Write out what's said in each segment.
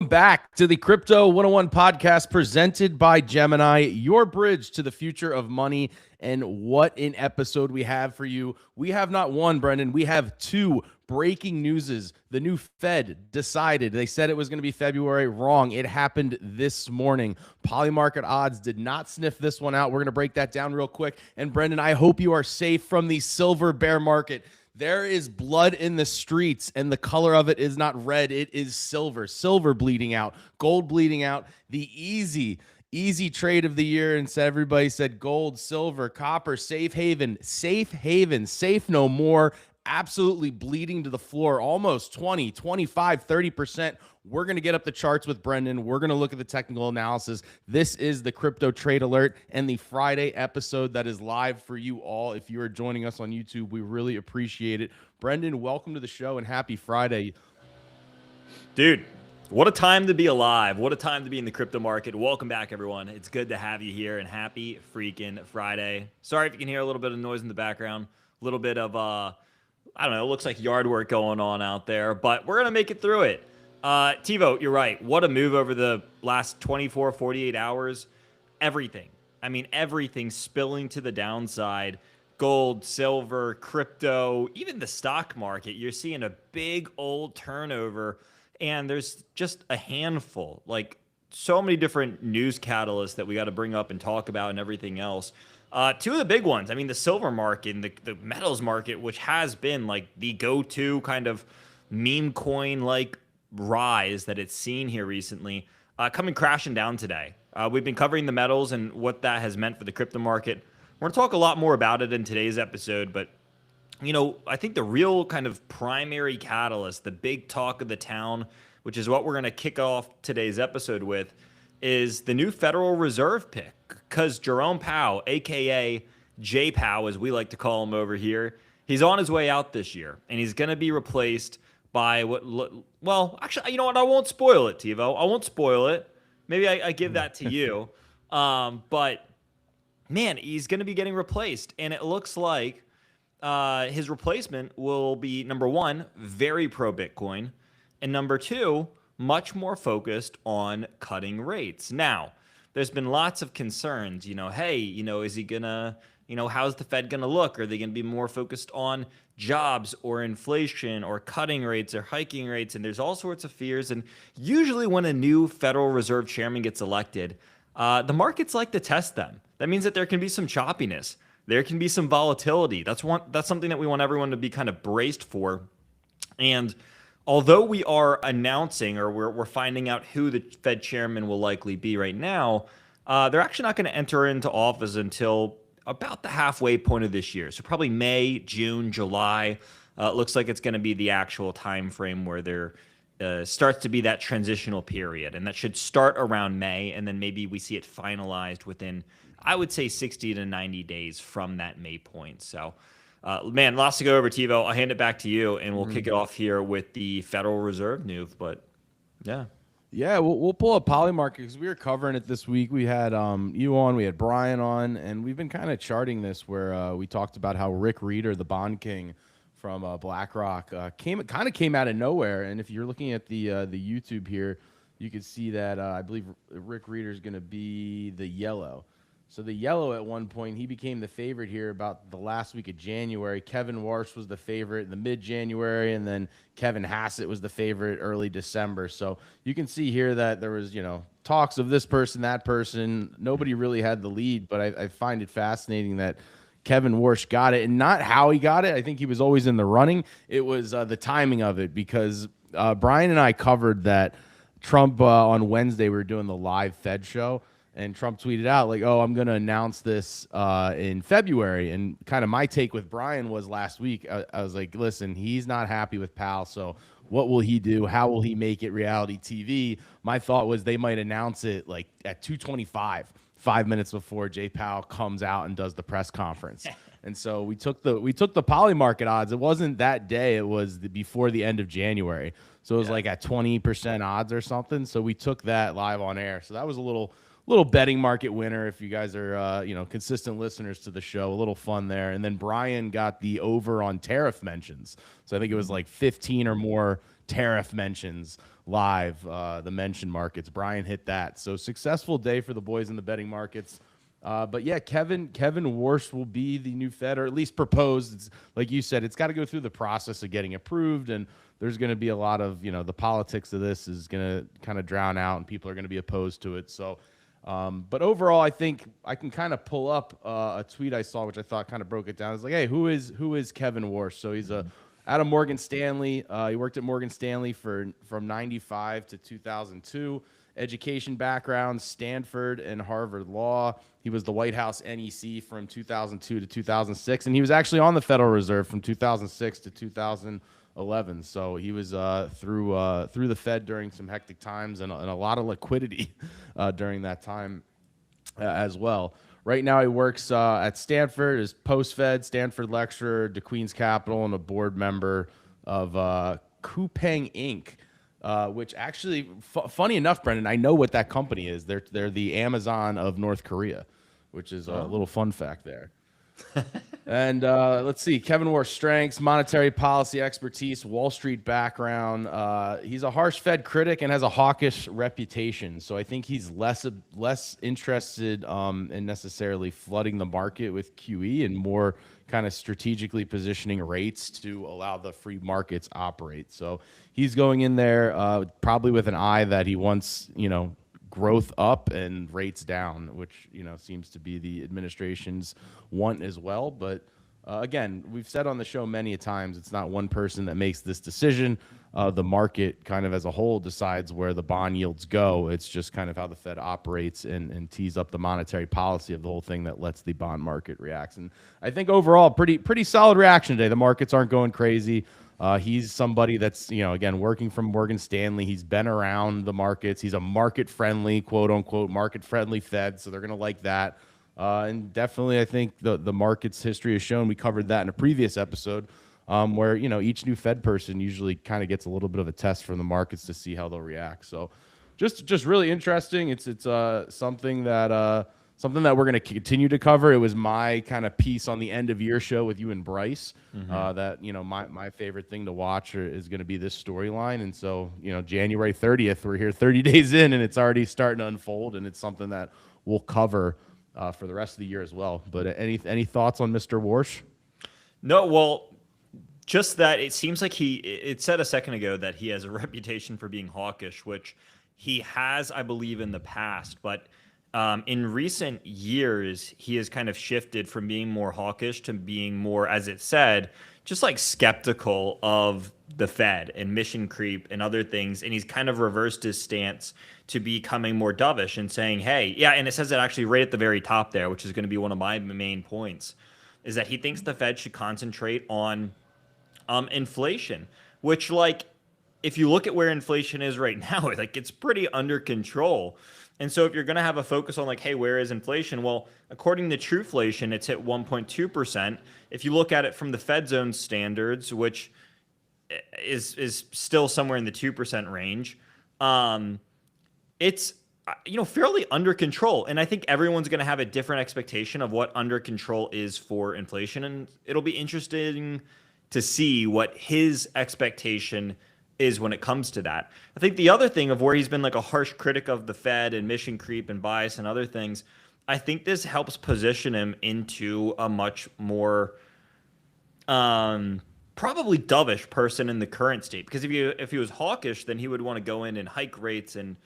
Back to the Crypto 101 podcast presented by Gemini, your bridge to the future of money. And what an episode we have for you. We have not one, Brendan. We have two breaking newses. The new Fed decided. They said it was going to be February. Wrong. It happened this morning. Polymarket odds did not sniff this one out. We're going to break that down real quick. And Brendan, I hope you are safe from the silver bear market. There is blood in the streets, and the color of it is not red. It is silver. Silver bleeding out, gold bleeding out. The easy trade of the year. And so everybody said gold, silver, copper, safe haven, safe no more. Absolutely bleeding to the floor, almost 20, 25, 30%. We're going to get up the charts with Brendan. We're going to look at the technical analysis. This is the Crypto Trade Alert and the Friday episode that is live for you all. If you are joining us on YouTube, we really appreciate it. Brendan, welcome to the show and happy Friday. Dude, what a time to be alive. What a time to be in the crypto market. Welcome back, everyone. It's good to have you here, and happy freaking Friday. Sorry if you can hear a little bit of noise in the background, a little bit of, I don't know, it looks like yard work going on out there, but we're going to make it through it. Tivo, you're right. What a move over the last 24, 48 hours. Everything. I mean, everything spilling to the downside. Gold, silver, crypto, even the stock market. You're seeing a big old turnover, and there's just a handful, like so many different news catalysts that we got to bring up and talk about and everything else. Two of the big ones, I mean, the silver market and the metals market, which has been like the go-to kind of meme coin-like rise that it's seen here recently, coming crashing down today. We've been covering the metals and what that has meant for the crypto market. We're going to talk a lot more about it in today's episode, but you know, I think the real kind of primary catalyst, the big talk of the town, which is what we're going to kick off today's episode with, is the new Federal Reserve pick. Because Jerome Powell, aka J Powell, as we like to call him over here, he's on his way out this year, and he's going to be replaced by well, actually, you know what? I won't spoil it, Tivo. I won't spoil it. Maybe I give that to you. But man, he's going to be getting replaced, and it looks like his replacement will be, number one, very pro Bitcoin, and number two, much more focused on cutting rates. Now, there's been lots of concerns, hey, is he gonna, how's the Fed gonna look? Are they gonna be more focused on jobs or inflation or cutting rates or hiking rates? And there's all sorts of fears. And usually when a new Federal Reserve chairman gets elected, the markets like to test them. That means that there can be some choppiness. There can be some volatility. That's something that we want everyone to be kind of braced for. And although we are announcing, or we're finding out who the Fed chairman will likely be right now, they're actually not going to enter into office until about the halfway point of this year. So probably May, June, July. It looks like it's going to be the actual time frame where there starts to be that transitional period. And that should start around May, and then maybe we see it finalized within, I would say, 60 to 90 days from that May point. So man, lots to go over, Tivo. I'll hand it back to you, and we'll kick it off here with the Federal Reserve news. But yeah, we'll pull up Polymarket because we were covering it this week. We had you on, we had Brian on, and we've been kind of charting this where we talked about how Rick Reeder, the bond king from BlackRock, came out of nowhere. And if you're looking at the YouTube here, you can see that I believe Rick Reeder is going to be the yellow. So the yellow at one point, he became the favorite here about the last week of January. Kevin Warsh was the favorite in the mid-January, and then Kevin Hassett was the favorite early December. So you can see here that there was, talks of this person, that person. Nobody really had the lead, but I find it fascinating that Kevin Warsh got it, and not how he got it. I think he was always in the running. It was the timing of it, because Brian and I covered that Trump on Wednesday, we were doing the live Fed show. And Trump tweeted out like, oh, I'm going to announce this in February. And kind of my take with Brian was last week, I was like, listen, he's not happy with Powell. So what will he do? How will he make it reality TV? My thought was they might announce it like at 2:25, 5 minutes before Jay Powell comes out and does the press conference. And so we took the Polymarket odds. It wasn't that day. It was before the end of January. So it was like at 20% odds or something. So we took that live on air. So that was a little betting market winner if you guys are consistent listeners to the show. A little fun there. And then Brian got the over on tariff mentions. So I think it was like 15 or more tariff mentions live, the mention markets. Brian hit that. So successful day for the boys in the betting markets. But yeah, Kevin Warsh will be the new Fed, or at least proposed. It's, like you said, it's got to go through the process of getting approved, and there's going to be a lot of, the politics of this is going to kind of drown out, and people are going to be opposed to it. So, but overall, I think I can kind of pull up a tweet I saw, which I thought kind of broke it down. It's like, hey, who is Kevin Warsh? So he's out of Morgan Stanley. He worked at Morgan Stanley from 95 to 2002. Education background, Stanford and Harvard Law. He was the White House NEC from 2002 to 2006, and he was actually on the Federal Reserve from 2006 to 2011. So he was through the Fed during some hectic times and a lot of liquidity during that time as well. Right now, he works at Stanford as post-Fed, Stanford lecturer, DeQueen's Capital, and a board member of Coupang Inc., which actually, funny enough, Brendan, I know what that company is. They're the Amazon of North Korea, which is a little fun fact there. And let's see, Kevin Warsh strengths, monetary policy expertise, Wall Street background. He's a harsh Fed critic and has a hawkish reputation. So I think he's less interested in necessarily flooding the market with QE and more kind of strategically positioning rates to allow the free markets operate. So he's going in there probably with an eye that he wants, growth up and rates down, which seems to be the administration's want as well. But again, we've said on the show many a times, it's not one person that makes this decision. The market kind of as a whole decides where the bond yields go. It's just kind of how the Fed operates and tees up the monetary policy of the whole thing that lets the bond market react. And I think overall, pretty solid reaction today. The markets aren't going crazy. He's somebody that's, again, working from Morgan Stanley. He's been around the markets. He's a market-friendly, quote-unquote, market-friendly Fed, so they're going to like that. And definitely, I think the market's history has shown, we covered that in a previous episode, where, each new Fed person usually kind of gets a little bit of a test from the markets to see how they'll react. So just really interesting. It's something that we're going to continue to cover. It was my kind of piece on the end of year show with you and Bryce, that, my favorite thing to watch is going to be this storyline. And so, January 30th, we're here 30 days in and it's already starting to unfold, and it's something that we'll cover for the rest of the year as well. But any thoughts on Mr. Warsh? No, well, just that it seems like it said a second ago that he has a reputation for being hawkish, which he has, I believe, in the past. But in recent years, he has kind of shifted from being more hawkish to being more, as it said, just like skeptical of the Fed and mission creep and other things. And he's kind of reversed his stance to becoming more dovish and saying, hey, yeah, and it says it actually right at the very top there, which is going to be one of my main points, is that he thinks the Fed should concentrate on inflation, which, like, if you look at where inflation is right now, like, it's pretty under control. And so if you're going to have a focus on, like, hey, where is inflation? Well, according to Trueflation, it's hit 1.2%. If you look at it from the Fed zone standards, which is still somewhere in the 2% range, it's fairly under control. And I think everyone's going to have a different expectation of what under control is for inflation. And it'll be interesting to see what his expectation is when it comes to that. I think the other thing of where he's been like a harsh critic of the Fed and mission creep and bias and other things, I think this helps position him into a much more probably dovish person in the current state. Because if he was hawkish, then he would want to go in and hike rates and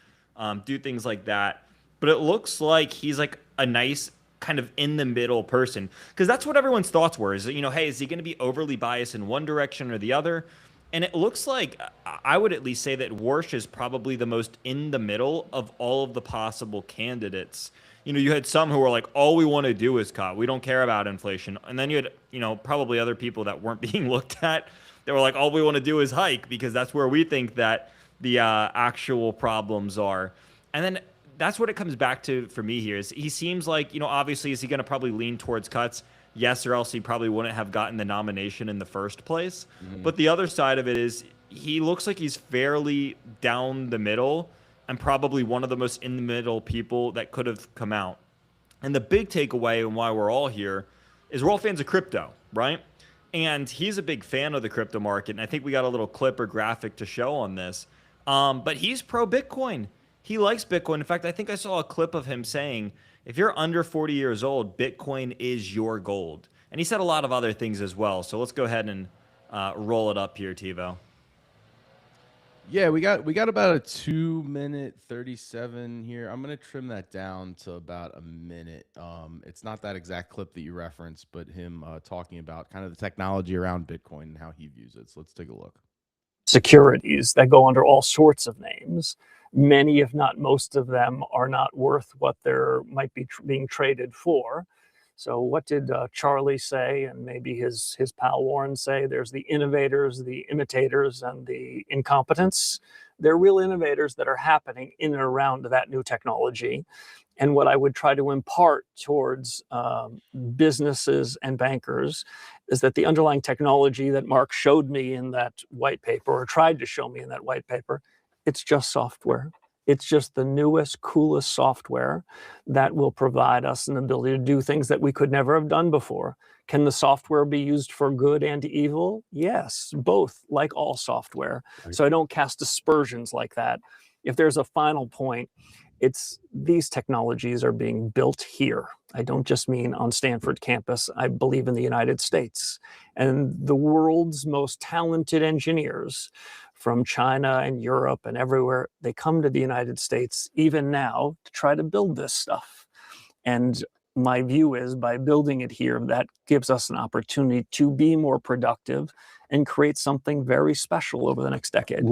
do things like that. But it looks like he's like a nice kind of in the middle person, because that's what everyone's thoughts were, is that, hey, is he going to be overly biased in one direction or the other? And it looks like, I would at least say that Warsh is probably the most in the middle of all of the possible candidates. You had some who were like, all we want to do is cut. We don't care about inflation. And then you had, probably other people that weren't being looked at that were like, all we want to do is hike, because that's where we think that the actual problems are. And then that's what it comes back to for me here, is he seems like, obviously, is he going to probably lean towards cuts? Yes, or else he probably wouldn't have gotten the nomination in the first place. But the other side of it is he looks like he's fairly down the middle and probably one of the most in the middle people that could have come out. And the big takeaway and why we're all here is we're all fans of crypto, right? and he's a big fan of the crypto market. And I think we got a little clip or graphic to show on this. But he's pro Bitcoin. He likes Bitcoin. In fact, I think I saw a clip of him saying, if you're under 40 years old, Bitcoin is your gold. And he said a lot of other things as well. So let's go ahead and roll it up here, TiVo. Yeah, we got about a 2-minute 37 here. I'm gonna trim that down to about a minute. It's not that exact clip that you referenced, but him talking about kind of the technology around Bitcoin and how he views it. So let's take a look. Securities that go under all sorts of names. Many, if not most of them, are not worth what they're might be being traded for. So what did Charlie say, and maybe his pal Warren say? There's the innovators, the imitators, and the incompetents. They're real innovators that are happening in and around that new technology. And what I would try to impart towards businesses and bankers is that the underlying technology that Mark showed me in that white paper, or tried to show me in that white paper, it's just software. It's just the newest, coolest software that will provide us an ability to do things that we could never have done before. Can the software be used for good and evil? Yes, both, like all software. So I don't cast aspersions like that. If there's a final point, it's these technologies are being built here. I don't just mean on Stanford campus. I believe in the United States. And the world's most talented engineers from China and Europe and everywhere, they come to the United States even now to try to build this stuff. And my view is by building it here, that gives us an opportunity to be more productive and create something very special over the next decade.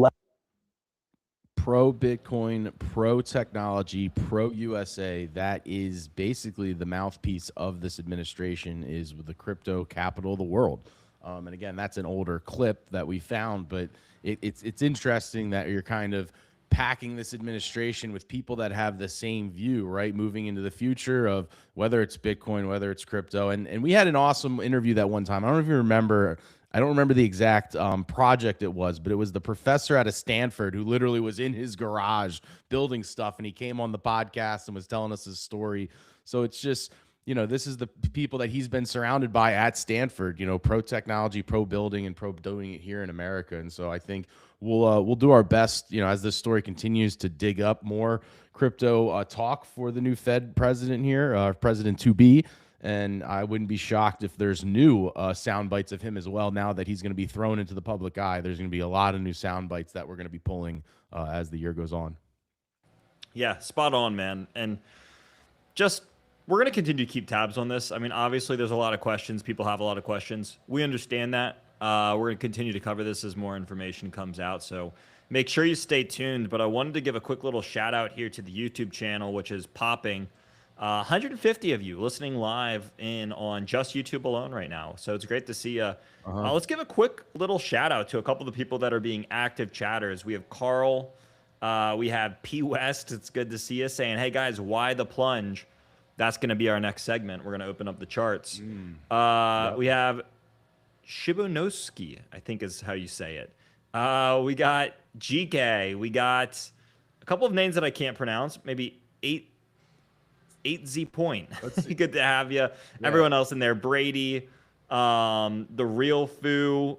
Pro Bitcoin, pro technology, pro USA. That is basically the mouthpiece of this administration, is the crypto capital of the world. And again, that's an older clip that we found, but it's interesting that you're kind of packing this administration with people that have the same view, right? Moving into the future of whether it's Bitcoin, whether it's crypto. And we had an awesome interview that one time. I don't know if you remember. I don't remember the exact project it was, but it was the professor out of Stanford who literally was in his garage building stuff, and he came on the podcast and was telling us his story. So it's just, this is the people that he's been surrounded by at Stanford, pro technology, pro building, and pro doing it here in America. And so I think we'll do our best, as this story continues to dig up more crypto talk for the new Fed president here, president to be. And I wouldn't be shocked if there's new sound bites of him as well. Now that he's going to be thrown into the public eye, there's going to be a lot of new sound bites that we're going to be pulling as the year goes on. Yeah, spot on, man. And just, we're going to continue to keep tabs on this. I mean, obviously, there's a lot of questions. People have a lot of questions. We understand that. We're going to continue to cover this as more information comes out. So make sure you stay tuned. But I wanted to give a quick little shout out here to the YouTube channel, which is popping. 150 of you listening live in on just YouTube alone right now. So it's great to see you. Let's give a quick little shout out to a couple of the people that are being active chatters. We have Carl. We have P West. It's good to see you saying, hey guys, why the plunge? That's going to be our next segment. We're going to open up the charts. We have Shibonoski, I think is how you say it. We got GK. We got a couple of names that I can't pronounce. Maybe 8Z Point. Good to have you. Yeah. Everyone else in there. Brady, the Real Foo.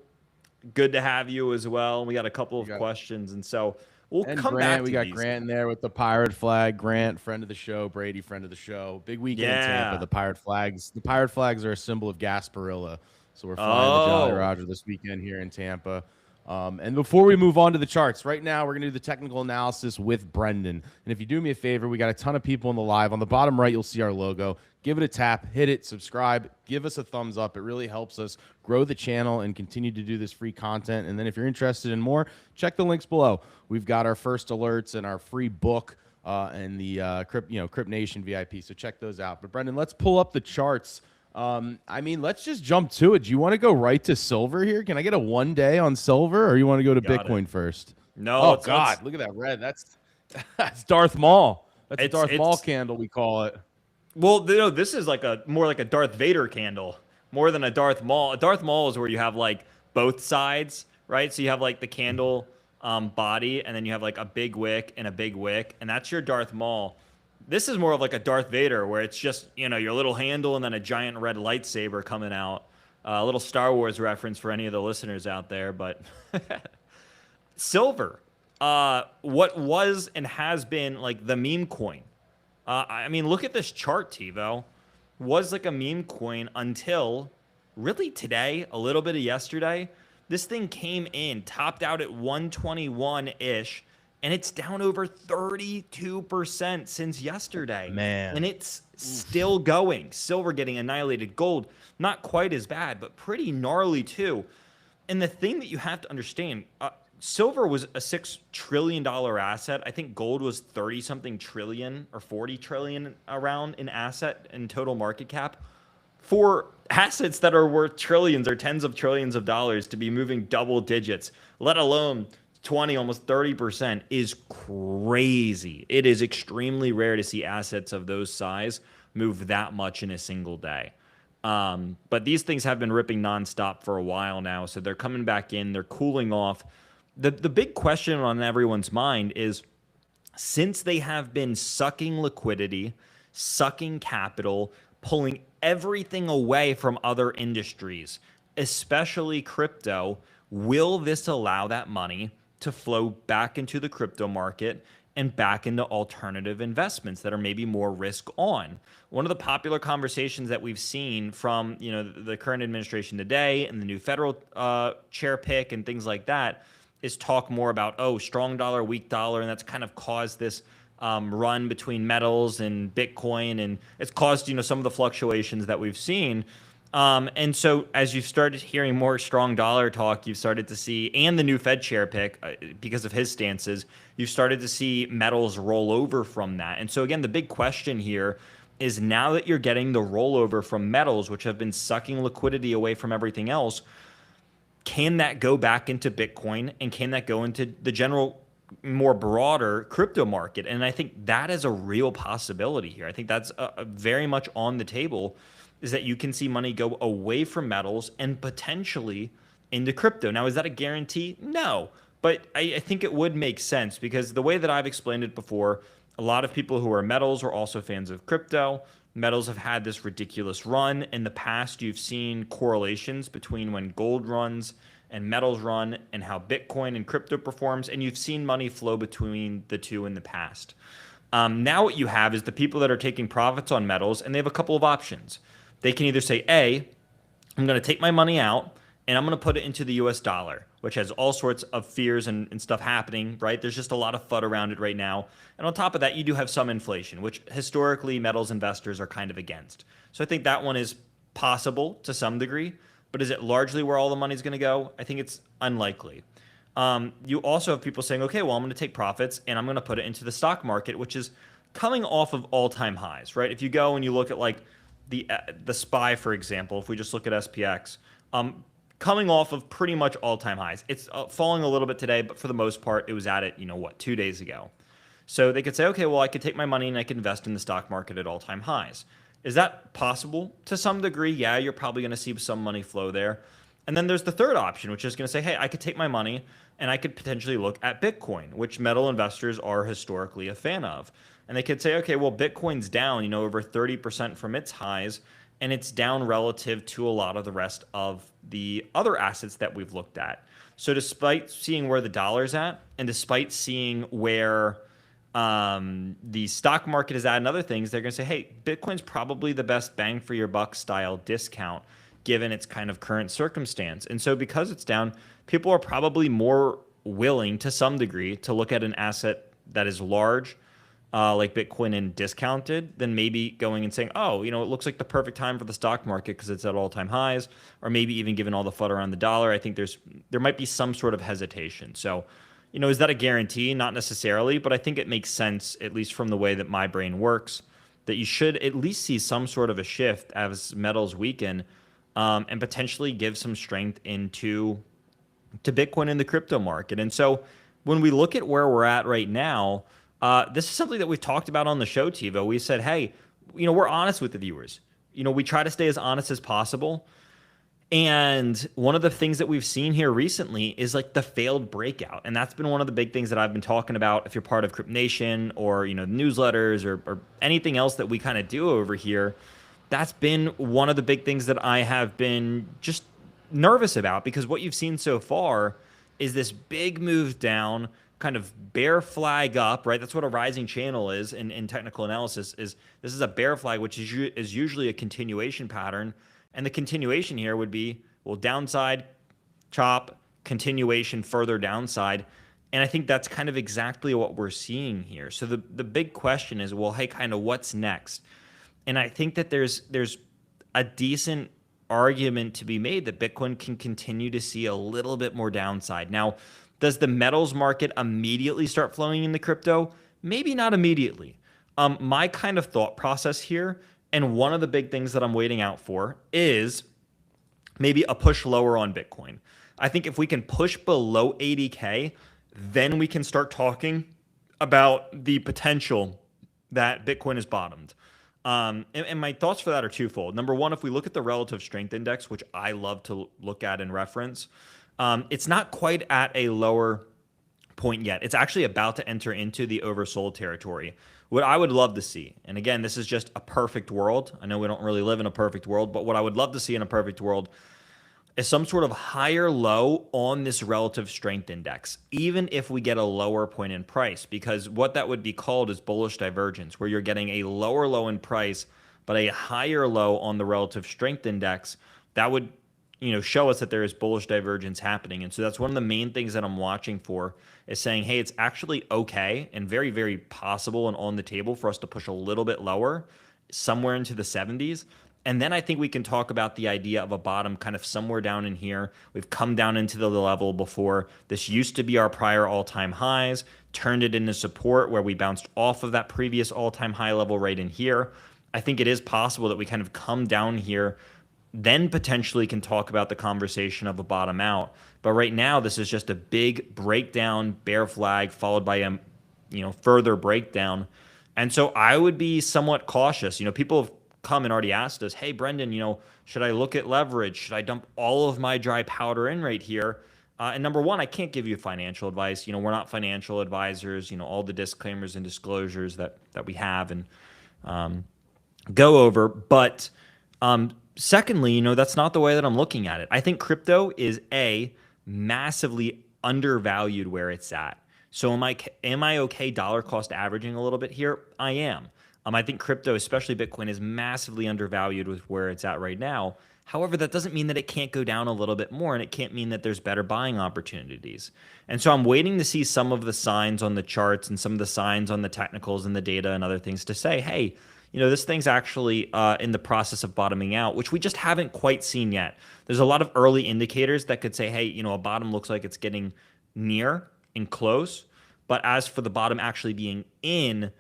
Good to have you as well. We got a couple of questions, and so we'll come back. We got Grant in there with the pirate flag. Grant, friend of the show. Brady, friend of the show. Big weekend in Tampa. The pirate flags. The pirate flags are a symbol of Gasparilla. So we're flying the Jolly Roger this weekend here in Tampa. And before we move on to the charts, right now we're going to do the technical analysis with Brendan. And if you do me a favor, we got a ton of people in the live. On the bottom right, you'll see our logo. Give it a tap, hit it, subscribe, give us a thumbs up. It really helps us grow the channel and continue to do this free content. And then if you're interested in more, check the links below. We've got our first alerts and our free book and the Crypt Nation VIP. So check those out. But Brendan, let's pull up the charts. I mean, let's just jump to it. Do you want to go right to silver here? Can I get a 1 day on silver, or you want to go to Bitcoin first? No. Oh God, look at that red. That's Darth Maul. That's a Darth Maul candle, we call it. Well, this is like more like a Darth Vader candle, more than a Darth Maul. A Darth Maul is where you have like both sides, right? So you have like the candle body, and then you have like a big wick and a big wick, and that's your Darth Maul. This is more of like a Darth Vader, where it's just, your little handle and then a giant red lightsaber coming out. A little Star Wars reference for any of the listeners out there, but silver, what was and has been like the meme coin. I mean, look at this chart, TiVo. Was like a meme coin until really today, a little bit of yesterday. This thing came in, topped out at 121-ish, and it's down over 32% since yesterday. Man. And it's still going. Silver getting annihilated. Gold, not quite as bad, but pretty gnarly too. And the thing that you have to understand, silver was a $6 trillion asset. I think gold was 30-something trillion or 40 trillion around in asset and total market cap. For assets that are worth trillions or tens of trillions of dollars to be moving double digits, let alone 20, almost 30%, is crazy. It is extremely rare to see assets of those size move that much in a single day. But these things have been ripping nonstop for a while now, so they're coming back in. They're cooling off. The big question on everyone's mind is, since they have been sucking liquidity, sucking capital, pulling everything away from other industries, especially crypto, will this allow that money to flow back into the crypto market and back into alternative investments that are maybe more risk on? One of the popular conversations that we've seen from the current administration today and the new federal chair pick and things like that is talk more about, strong dollar, weak dollar, and that's kind of caused this run between metals and Bitcoin, and it's caused some of the fluctuations that we've seen. And so as you've started hearing more strong dollar talk, you've started to see, and the new Fed chair pick, because of his stances, you've started to see metals roll over from that. And so again, the big question here is, now that you're getting the rollover from metals, which have been sucking liquidity away from everything else, can that go back into Bitcoin, and can that go into the general, more broader crypto market? And I think that is a real possibility here. I think that's very much on the table, is that you can see money go away from metals and potentially into crypto. Now, is that a guarantee? No, but I think it would make sense, because the way that I've explained it before, a lot of people who are metals are also fans of crypto. Metals have had this ridiculous run. In the past, you've seen correlations between when gold runs and metals run and how Bitcoin and crypto performs, and you've seen money flow between the two in the past. Now what you have is the people that are taking profits on metals, and they have a couple of options. They can either say, A, I'm going to take my money out and I'm going to put it into the US dollar, which has all sorts of fears and stuff happening, right? There's just a lot of FUD around it right now. And on top of that, you do have some inflation, which historically metals investors are kind of against. So I think that one is possible to some degree, but is it largely where all the money's going to go? I think it's unlikely. You also have people saying, okay, well, I'm going to take profits and I'm going to put it into the stock market, which is coming off of all-time highs, right? If you go and you look at like the SPY, for example, if we just look at SPX, coming off of pretty much all-time highs. It's falling a little bit today, but for the most part, it was at it, 2 days ago. So they could say, okay, well, I could take my money and I could invest in the stock market at all-time highs. Is that possible? To some degree, yeah, you're probably going to see some money flow there. And then there's the third option, which is going to say, hey, I could take my money and I could potentially look at Bitcoin, which metal investors are historically a fan of. And they could say, okay, well, Bitcoin's down, over 30% from its highs, and it's down relative to a lot of the rest of the other assets that we've looked at. So despite seeing where the dollar's at, and despite seeing where the stock market is at and other things, they're going to say, hey, Bitcoin's probably the best bang for your buck style discount given its kind of current circumstance. And so because it's down, people are probably more willing to some degree to look at an asset that is large, like Bitcoin, and discounted, than maybe going and saying, oh, it looks like the perfect time for the stock market because it's at all-time highs, or maybe even given all the FUD around the dollar. I think there might be some sort of hesitation. So, is that a guarantee? Not necessarily, but I think it makes sense, at least from the way that my brain works, that you should at least see some sort of a shift as metals weaken, and potentially give some strength into Bitcoin in the crypto market. And so when we look at where we're at right now, this is something that we've talked about on the show, TiVo. We said, hey, we're honest with the viewers. We try to stay as honest as possible. And one of the things that we've seen here recently is like the failed breakout. And that's been one of the big things that I've been talking about. If you're part of Crypt Nation or, the newsletters or anything else that we kind of do over here, that's been one of the big things that I have been just nervous about, because what you've seen so far is this big move down, kind of bear flag up, right? That's what a rising channel is in technical analysis. Is this is a bear flag, which is usually a continuation pattern, and the continuation here would be, well, downside, chop, continuation, further downside. And I think that's kind of exactly what we're seeing here. So the big question is, well, hey, kind of what's next? And I think that there's a decent argument to be made that Bitcoin can continue to see a little bit more downside. Now, does the metals market immediately start flowing into crypto? Maybe not immediately. My kind of thought process here, and one of the big things that I'm waiting out for, is maybe a push lower on Bitcoin. I think if we can push below 80K, then we can start talking about the potential that Bitcoin is bottomed. And my thoughts for that are twofold. Number one, if we look at the relative strength index, which I love to look at and reference, it's not quite at a lower point yet. It's actually about to enter into the oversold territory. What I would love to see, and again, this is just a perfect world. I know we don't really live in a perfect world, but what I would love to see in a perfect world is some sort of higher low on this relative strength index, even if we get a lower point in price, because what that would be called is bullish divergence, where you're getting a lower low in price, but a higher low on the relative strength index. That would, show us that there is bullish divergence happening. And so that's one of the main things that I'm watching for, is saying, hey, it's actually okay and very, very possible and on the table for us to push a little bit lower, somewhere into the 70s. And then I think we can talk about the idea of a bottom kind of somewhere down in here. We've come down into the level before. This used to be our prior all-time highs, turned it into support where we bounced off of that previous all-time high level right in here. I think it is possible that we kind of come down here, then potentially can talk about the conversation of a bottom out. But right now, this is just a big breakdown, bear flag, followed by a further breakdown. And so I would be somewhat cautious. People have come and already asked us, hey, Brendan, should I look at leverage? Should I dump all of my dry powder in right here? And number one, I can't give you financial advice. We're not financial advisors, all the disclaimers and disclosures that we have and go over. But secondly, that's not the way that I'm looking at it. I think crypto is massively undervalued where it's at. So am I okay dollar cost averaging a little bit here? I am. I think crypto, especially Bitcoin, is massively undervalued with where it's at right now. However, that doesn't mean that it can't go down a little bit more, and it can't mean that there's better buying opportunities. And so I'm waiting to see some of the signs on the charts and some of the signs on the technicals and the data and other things to say, hey, this thing's actually in the process of bottoming out, which we just haven't quite seen yet. There's a lot of early indicators that could say, hey, a bottom looks like it's getting near and close. But as for the bottom actually being in,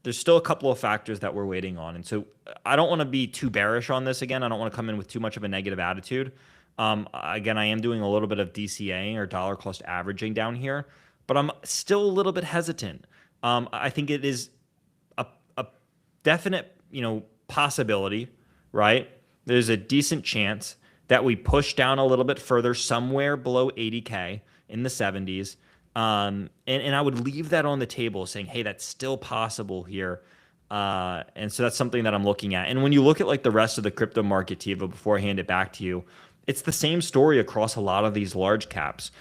there's still a couple of factors that we're waiting on. And so I don't want to be too bearish on this again. I don't want to come in with too much of a negative attitude. Again, I am doing a little bit of DCA or dollar cost averaging down here, but I'm still a little bit hesitant. I think it is a definite, possibility, right? There's a decent chance that we push down a little bit further, somewhere below 80K in the 70s. And I would leave that on the table saying, hey, that's still possible here. And so that's something that I'm looking at. And when you look at like the rest of the crypto market, Tiva, before I hand it back to you, it's the same story across a lot of these large caps.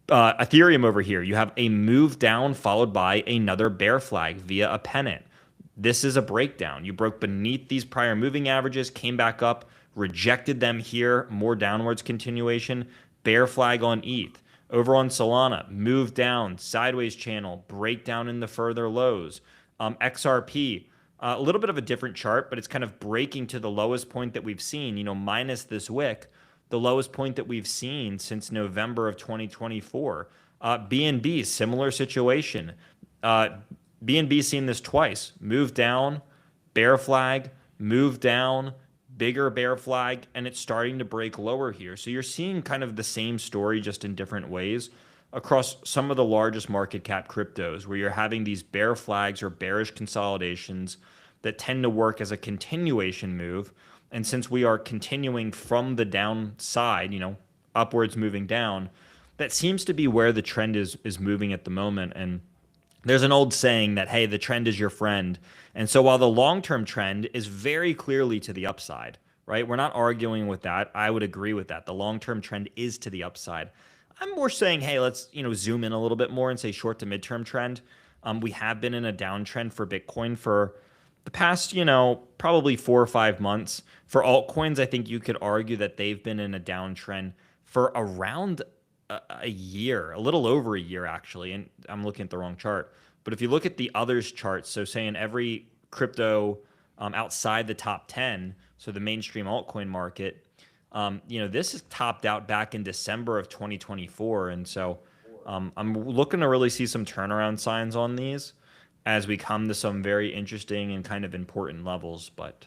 Ethereum over here, you have a move down followed by another bear flag via a pennant. This is a breakdown. You broke beneath these prior moving averages, came back up, rejected them here, more downwards continuation, bear flag on ETH. Over on Solana, move down, sideways channel, breakdown in the further lows. XRP, a little bit of a different chart, but it's kind of breaking to the lowest point that we've seen, minus this wick, the lowest point that we've seen since November of 2024. BNB, similar situation. BNB seen this twice. Move down, bear flag, move down, bigger bear flag, and it's starting to break lower here. So you're seeing kind of the same story, just in different ways across some of the largest market cap cryptos, where you're having these bear flags or bearish consolidations that tend to work as a continuation move. And since we are continuing from the downside, upwards moving down, that seems to be where the trend is moving at the moment. And There's an old saying that, hey, the trend is your friend. And so while the long-term trend is very clearly to the upside, right? We're not arguing with that. I would agree with that. The long-term trend is to the upside. I'm more saying, hey, let's, zoom in a little bit more and say short to midterm trend. We have been in a downtrend for Bitcoin for the past, probably 4 or 5 months. For altcoins, I think you could argue that they've been in a downtrend for around a year, a little over a year actually, and I'm looking at the wrong chart. But if you look at the others charts, so say in every crypto outside the top 10, so the mainstream altcoin market, this is topped out back in December of 2024, and so I'm looking to really see some turnaround signs on these as we come to some very interesting and kind of important levels, but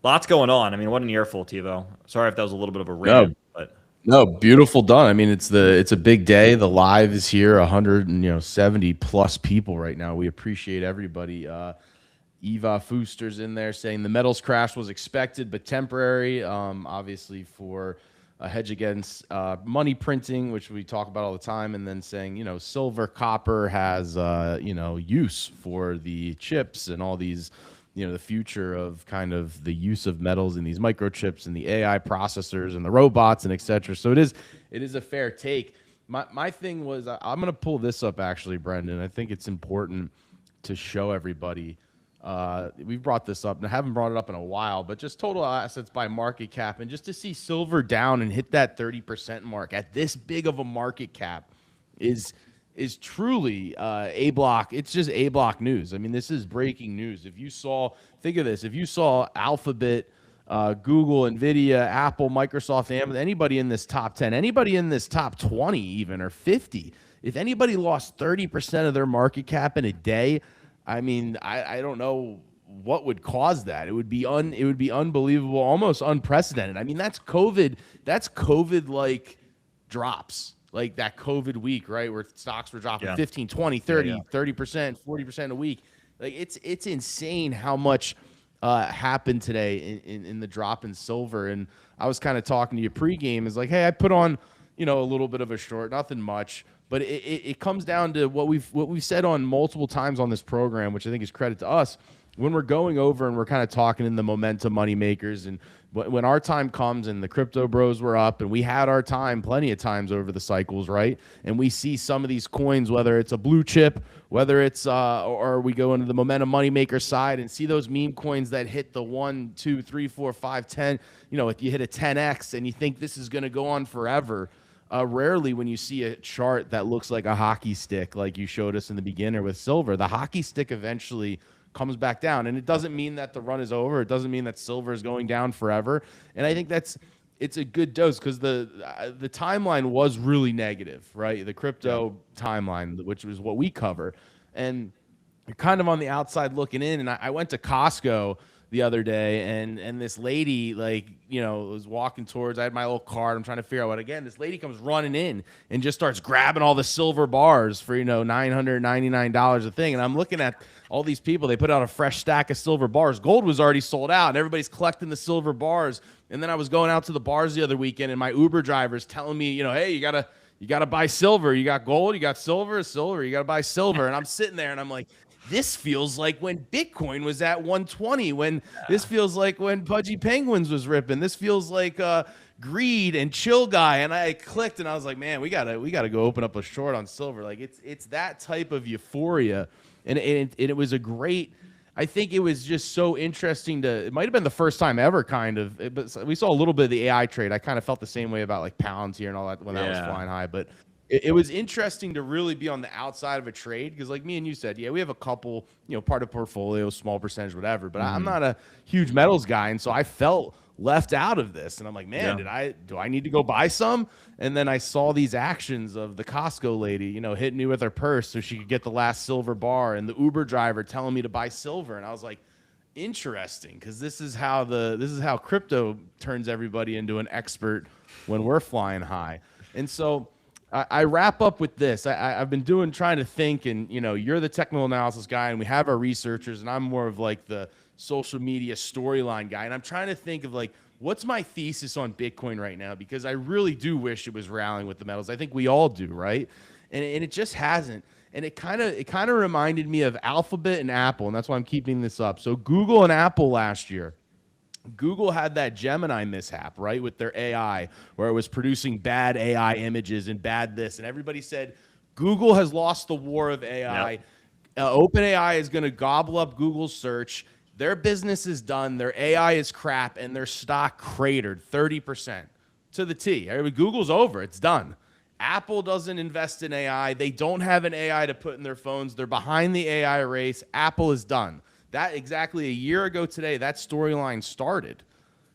lots going on. I mean, what an earful, TiVo. Sorry if that was a little bit of a rant, but no, beautiful done. I mean, it's a big day. The live is here, 170 plus people right now. We appreciate everybody. Eva Fooster's in there saying the metals crash was expected but temporary. Obviously for a hedge against money printing, which we talk about all the time, and then saying silver, copper has use for the chips and all these. The future of kind of the use of metals in these microchips and the AI processors and the robots and et cetera. So it is a fair take. My thing was, I'm going to pull this up actually, Brendan. I think it's important to show everybody. We've brought this up and I haven't brought it up in a while, but just total assets by market cap, and just to see silver down and hit that 30% mark at this big of a market cap is truly A block. It's just A block news. I mean, this is breaking news. Think of this, if you saw Alphabet, Google, Nvidia, Apple, Microsoft, Amazon, anybody in this top 10, anybody in this top 20 even, or 50, if anybody lost 30% of their market cap in a day, I mean, I don't know what would cause that. It would be unbelievable, almost unprecedented. I mean, that's COVID like drops. Like that COVID week, right, where stocks were dropping 15, 20, 30, 30%, 40% a week. Like it's insane how much happened today in the drop in silver. And I was kind of talking to you pregame, is like, hey, I put on, a little bit of a short, nothing much. But it comes down to what we've said on multiple times on this program, which I think is credit to us, when we're going over and we're kind of talking in the momentum money makers, and when our time comes and the crypto bros were up and we had our time plenty of times over the cycles, right? And we see some of these coins, whether it's a blue chip, whether it's or we go into the momentum money maker side and see those meme coins that hit the 1, 2, 3, 4, 5, 10, if you hit a 10x and you think this is going to go on forever. Rarely when you see a chart that looks like a hockey stick, like you showed us in the beginner with silver, the hockey stick eventually comes back down. And it doesn't mean that the run is over. It doesn't mean that silver is going down forever. And I think it's a good dose, because the timeline was really negative, right? The crypto timeline, which was what we cover. And you're kind of on the outside looking in. And I went to Costco the other day, and this lady, was walking towards, I had my little card, I'm trying to figure out what, again, this lady comes running in and just starts grabbing all the silver bars for, $999 a thing. And I'm looking at all these people, they put out a fresh stack of silver bars. Gold was already sold out and everybody's collecting the silver bars. And then I was going out to the bars the other weekend, and my Uber driver's telling me, hey, you gotta buy silver. You got gold, you got silver, you gotta buy silver. And I'm sitting there and I'm like, this feels like when Bitcoin was at 120, this feels like when Pudgy Penguins was ripping. This feels like Greed and Chill Guy. And I clicked and I was like, man, we gotta go open up a short on silver. Like it's that type of euphoria. And it was a great, I think it was just so interesting it might have been the first time ever but we saw a little bit of the AI trade. I kind of felt the same way about like pounds here and all that when that was flying high, but it was interesting to really be on the outside of a trade, because like me and you said, we have a couple, part of portfolio, small percentage, whatever, but I'm not a huge metals guy. And so I felt left out of this. And I'm like, man, do I need to go buy some? And then I saw these actions of the Costco lady, hitting me with her purse so she could get the last silver bar, and the Uber driver telling me to buy silver. And I was like, interesting, because this is how crypto turns everybody into an expert when we're flying high. And so I wrap up with this. I've been trying to think, and you're the technical analysis guy, and we have our researchers, and I'm more of like the social media storyline guy. And I'm trying to think of like, what's my thesis on Bitcoin right now? Because I really do wish it was rallying with the metals. I think we all do, right? And it just hasn't. And it kind of reminded me of Alphabet and Apple, and that's why I'm keeping this up. So Google and Apple last year, Google had that Gemini mishap, right, with their AI, where it was producing bad AI images and bad this, and everybody said Google has lost the war of AI. Yep. OpenAI is going to gobble up Google's search. Their business is done. Their AI is crap, and their stock cratered 30% to the T. Google's over. It's done. Apple doesn't invest in AI. They don't have an AI to put in their phones. They're behind the AI race. Apple is done. That exactly a year ago today, that storyline started.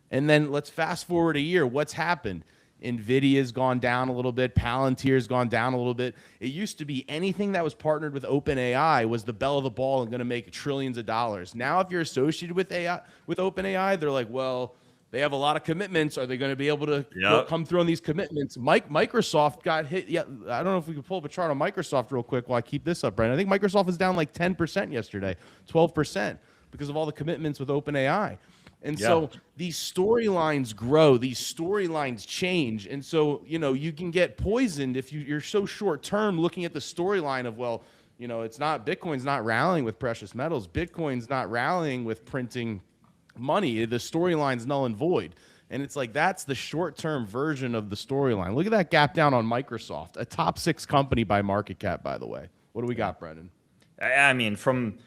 And then let's fast forward a year. What's happened? NVIDIA's gone down a little bit. Palantir's gone down a little bit. It used to be anything that was partnered with OpenAI was the belle of the ball and going to make trillions of dollars. Now, if you're associated with AI, with OpenAI, they're like, well, they have a lot of commitments. Are they going to be able to come through on these commitments? Microsoft got hit. Yeah, I don't know if we can pull up a chart on Microsoft real quick while I keep this up, Brandon. I think Microsoft is down like 10% yesterday, 12% because of all the commitments with OpenAI. And so these storylines grow, these storylines change. And so, you know, you can get poisoned if you're so short term looking at the storyline of, well, you know, it's not, Bitcoin's not rallying with precious metals. Bitcoin's not rallying with printing money. The storyline's null and void. And it's like, that's the short-term version of the storyline. Look at that gap down on Microsoft, a top 6 company by market cap, by the way. What do we got, Brendan? I mean, from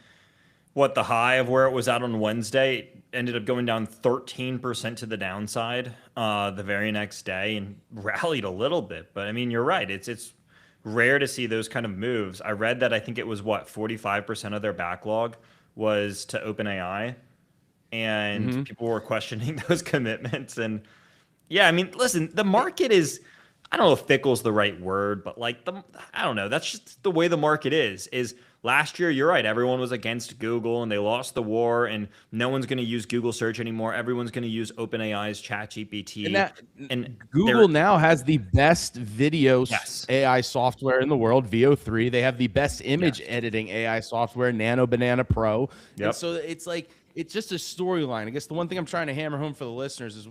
what the high of where it was out on Wednesday, it ended up going down 13% to the downside the very next day and rallied a little bit. But I mean, you're right. It's rare to see those kind of moves. I read that I think it was 45% of their backlog was to OpenAI. And people were questioning those commitments. And yeah, I mean, listen, the market is, I don't know if fickle's the right word, but like I don't know. That's just the way the market is last year. You're right. Everyone was against Google and they lost the war and no one's going to use Google search anymore. Everyone's going to use OpenAI's ChatGPT. And Google now has the best video AI software in the world, VO3. They have the best image editing AI software, Nano Banana Pro. And so it's like, it's just a storyline. I guess the one thing I'm trying to hammer home for the listeners is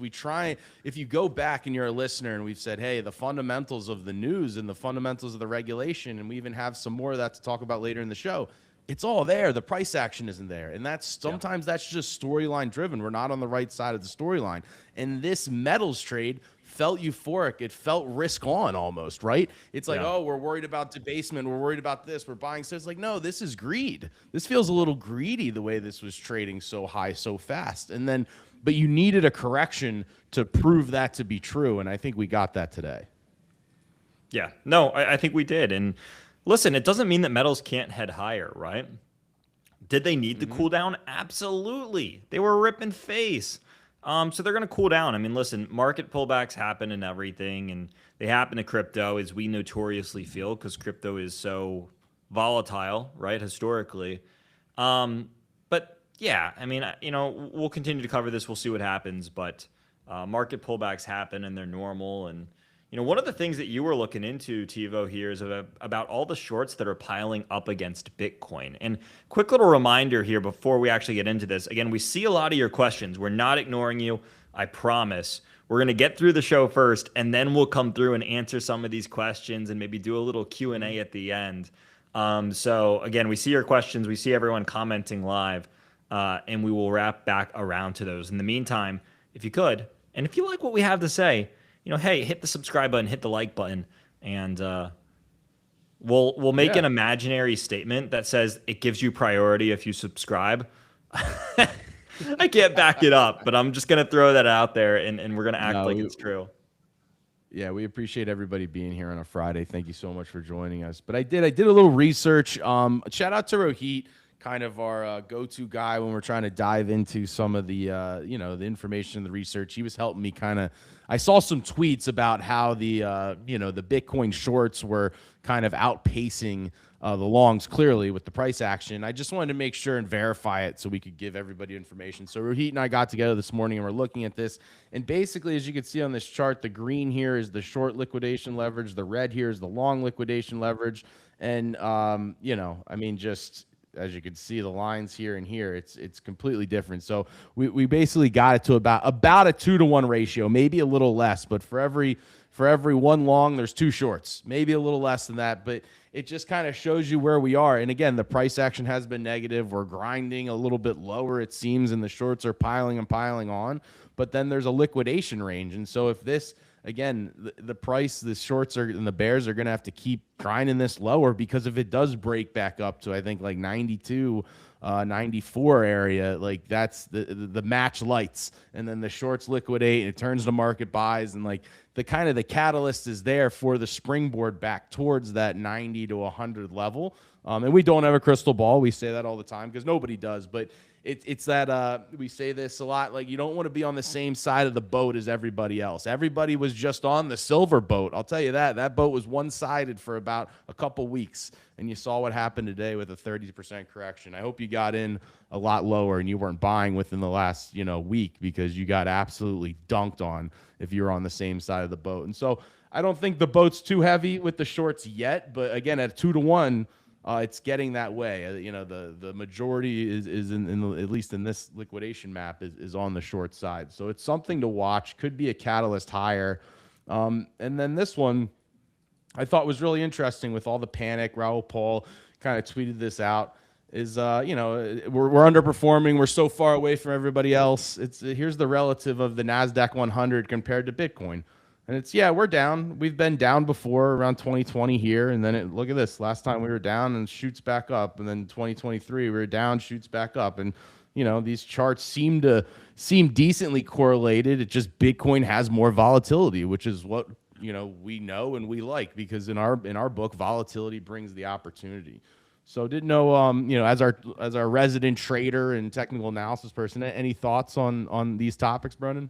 if you go back and you're a listener and we've said, hey, the fundamentals of the news and the fundamentals of the regulation, and we even have some more of that to talk about later in the show, it's all there. The price action isn't there. And sometimes that's just storyline driven. We're not on the right side of the storyline. And this metals trade felt euphoric. It felt risk on almost, right? It's like, oh, we're worried about debasement. We're worried about this. We're buying. So it's like, no, this is greed. This feels a little greedy the way this was trading so high, so fast. And then, but you needed a correction to prove that to be true. And I think we got that today. Yeah, no, I think we did. And listen, it doesn't mean that metals can't head higher, right? Did they need the cool down? Absolutely. They were ripping face. So they're going to cool down. I mean, listen, market pullbacks happen and everything, and they happen to crypto, as we notoriously feel, because crypto is so volatile, right, historically. But yeah, I mean, you know, we'll continue to cover this. We'll see what happens, but market pullbacks happen and they're normal. And you know, one of the things that you were looking into, TiVo, here is about all the shorts that are piling up against Bitcoin. And quick little reminder here before we actually get into this. Again, we see a lot of your questions. We're not ignoring you. I promise. We're going to get through the show first, and then we'll come through and answer some of these questions and maybe do a little Q&A at the end. So again, we see your questions. We see everyone commenting live, and we will wrap back around to those. In the meantime, if you could, and if you like what we have to say, you know, hey, hit the subscribe button, hit the like button, and we'll make an imaginary statement that says it gives you priority if you subscribe. I can't back it up, but I'm just going to throw that out there, and we're going to act like it's true. Yeah, we appreciate everybody being here on a Friday. Thank you so much for joining us. But I did a little research. Shout out to Rohit, kind of our go-to guy when we're trying to dive into some of the, you know, the information and the research. He was helping me kind of. I saw some tweets about how the, you know, the Bitcoin shorts were kind of outpacing the longs clearly with the price action. I just wanted to make sure and verify it so we could give everybody information. So Rohit and I got together this morning and we're looking at this. And basically, as you can see on this chart, the green here is the short liquidation leverage. The red here is the long liquidation leverage. And, you know, I mean, just as you can see, the lines here and here, it's completely different. So we basically got it to about a 2-to-1 ratio, maybe a little less, but for every one long, there's 2 shorts, maybe a little less than that. But it just kind of shows you where we are. And again, the price action has been negative. We're grinding a little bit lower, it seems, and the shorts are piling and piling on. But then there's a liquidation range. And so if this, again, the price, the shorts are and the bears are going to have to keep grinding this lower, because if it does break back up to, I think, like 92, 94 area, like that's the match lights, and then the shorts liquidate and it turns to market buys, and like the kind of the catalyst is there for the springboard back towards that 90 to 100 level. And we don't have a crystal ball. We say that all the time because nobody does, but it's that we say this a lot, like you don't want to be on the same side of the boat as everybody else. Everybody was just on the silver boat. I'll tell you that boat was one-sided for about a couple weeks, and you saw what happened today with a 30% correction. I hope you got in a lot lower and you weren't buying within the last week, because you got absolutely dunked on if you're on the same side of the boat. And so I don't think the boat's too heavy with the shorts yet, but again, at 2-to-1, it's getting that way. The majority is in at least in this liquidation map is on the short side. So it's something to watch. Could be a catalyst higher. And then this one I thought was really interesting with all the panic. Raoul Paul kind of tweeted this out. Is we're underperforming. We're so far away from everybody else. Here's the relative of the NASDAQ 100 compared to Bitcoin. And we're down. We've been down before around 2020 here. And then look at this. Last time we were down and shoots back up. And then 2023, we were down, shoots back up. And, these charts seem decently correlated. It's just Bitcoin has more volatility, which is what, we know and we like, because in our book, volatility brings the opportunity. So didn't know, as our resident trader and technical analysis person, any thoughts on these topics, Brennan?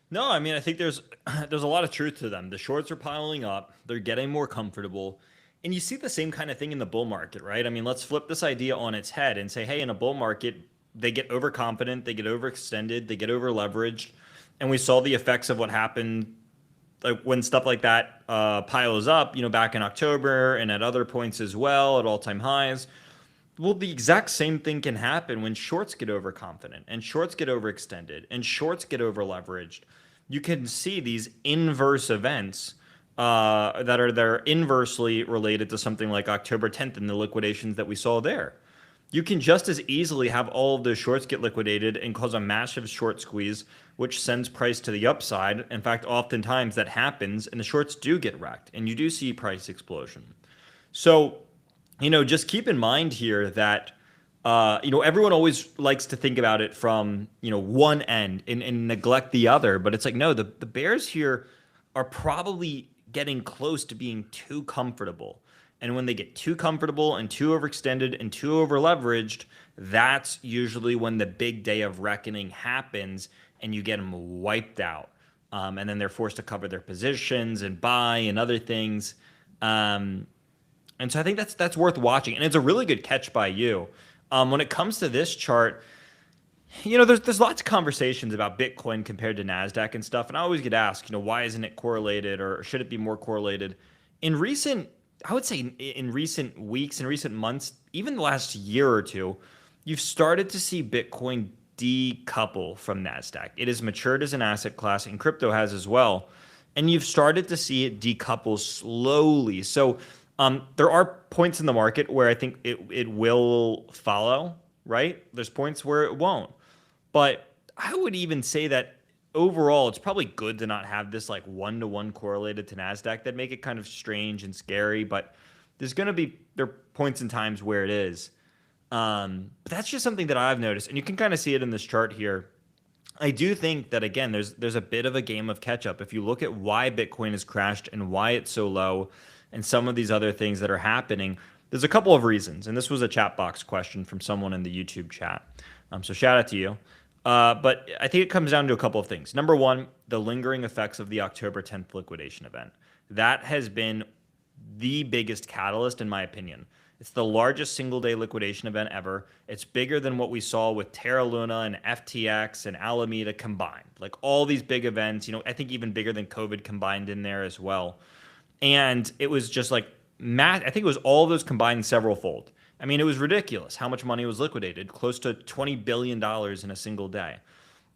No, I mean, I think there's a lot of truth to them. The shorts are piling up. They're getting more comfortable. And you see the same kind of thing in the bull market, right? I mean, let's flip this idea on its head and say, hey, in a bull market, they get overconfident, they get overextended, they get overleveraged. And we saw the effects of what happened like when stuff like that piles up, back in October and at other points as well, at all-time highs. Well, the exact same thing can happen when shorts get overconfident and shorts get overextended and shorts get overleveraged. You can see these inverse events that are inversely related to something like October 10th and the liquidations that we saw there. You can just as easily have all of those shorts get liquidated and cause a massive short squeeze, which sends price to the upside. In fact, oftentimes that happens and the shorts do get wrecked and you do see price explosion. So, just keep in mind here that, everyone always likes to think about it from, one end and neglect the other. But it's like, no, the bears here are probably getting close to being too comfortable. And when they get too comfortable and too overextended and too overleveraged, that's usually when the big day of reckoning happens and you get them wiped out. And then they're forced to cover their positions and buy and other things. And so I think that's worth watching. And it's a really good catch by you. When it comes to this chart, there's lots of conversations about Bitcoin compared to NASDAQ and stuff. And I always get asked, why isn't it correlated, or should it be more correlated? I would say in recent weeks, in recent months, even the last year or two, you've started to see Bitcoin decouple from NASDAQ. It has matured as an asset class, and crypto has as well. And you've started to see it decouple slowly. So there are points in the market where I think it will follow, right? There's points where it won't. But I would even say that overall, it's probably good to not have this like one-to-one correlated to NASDAQ. That make it kind of strange and scary, but there are points and times where it is. But that's just something that I've noticed, and you can kind of see it in this chart here. I do think that, again, there's a bit of a game of catch-up. If you look at why Bitcoin has crashed and why it's so low and some of these other things that are happening, there's a couple of reasons. And this was a chat box question from someone in the YouTube chat. So shout out to you. But I think it comes down to a couple of things. Number one, the lingering effects of the October 10th liquidation event. That has been the biggest catalyst, in my opinion. It's the largest single-day liquidation event ever. It's bigger than what we saw with Terra Luna and FTX and Alameda combined. Like all these big events, I think even bigger than COVID combined in there as well. And it was just like, I think it was all of those combined several-fold. I mean, it was ridiculous how much money was liquidated, close to $20 billion in a single day.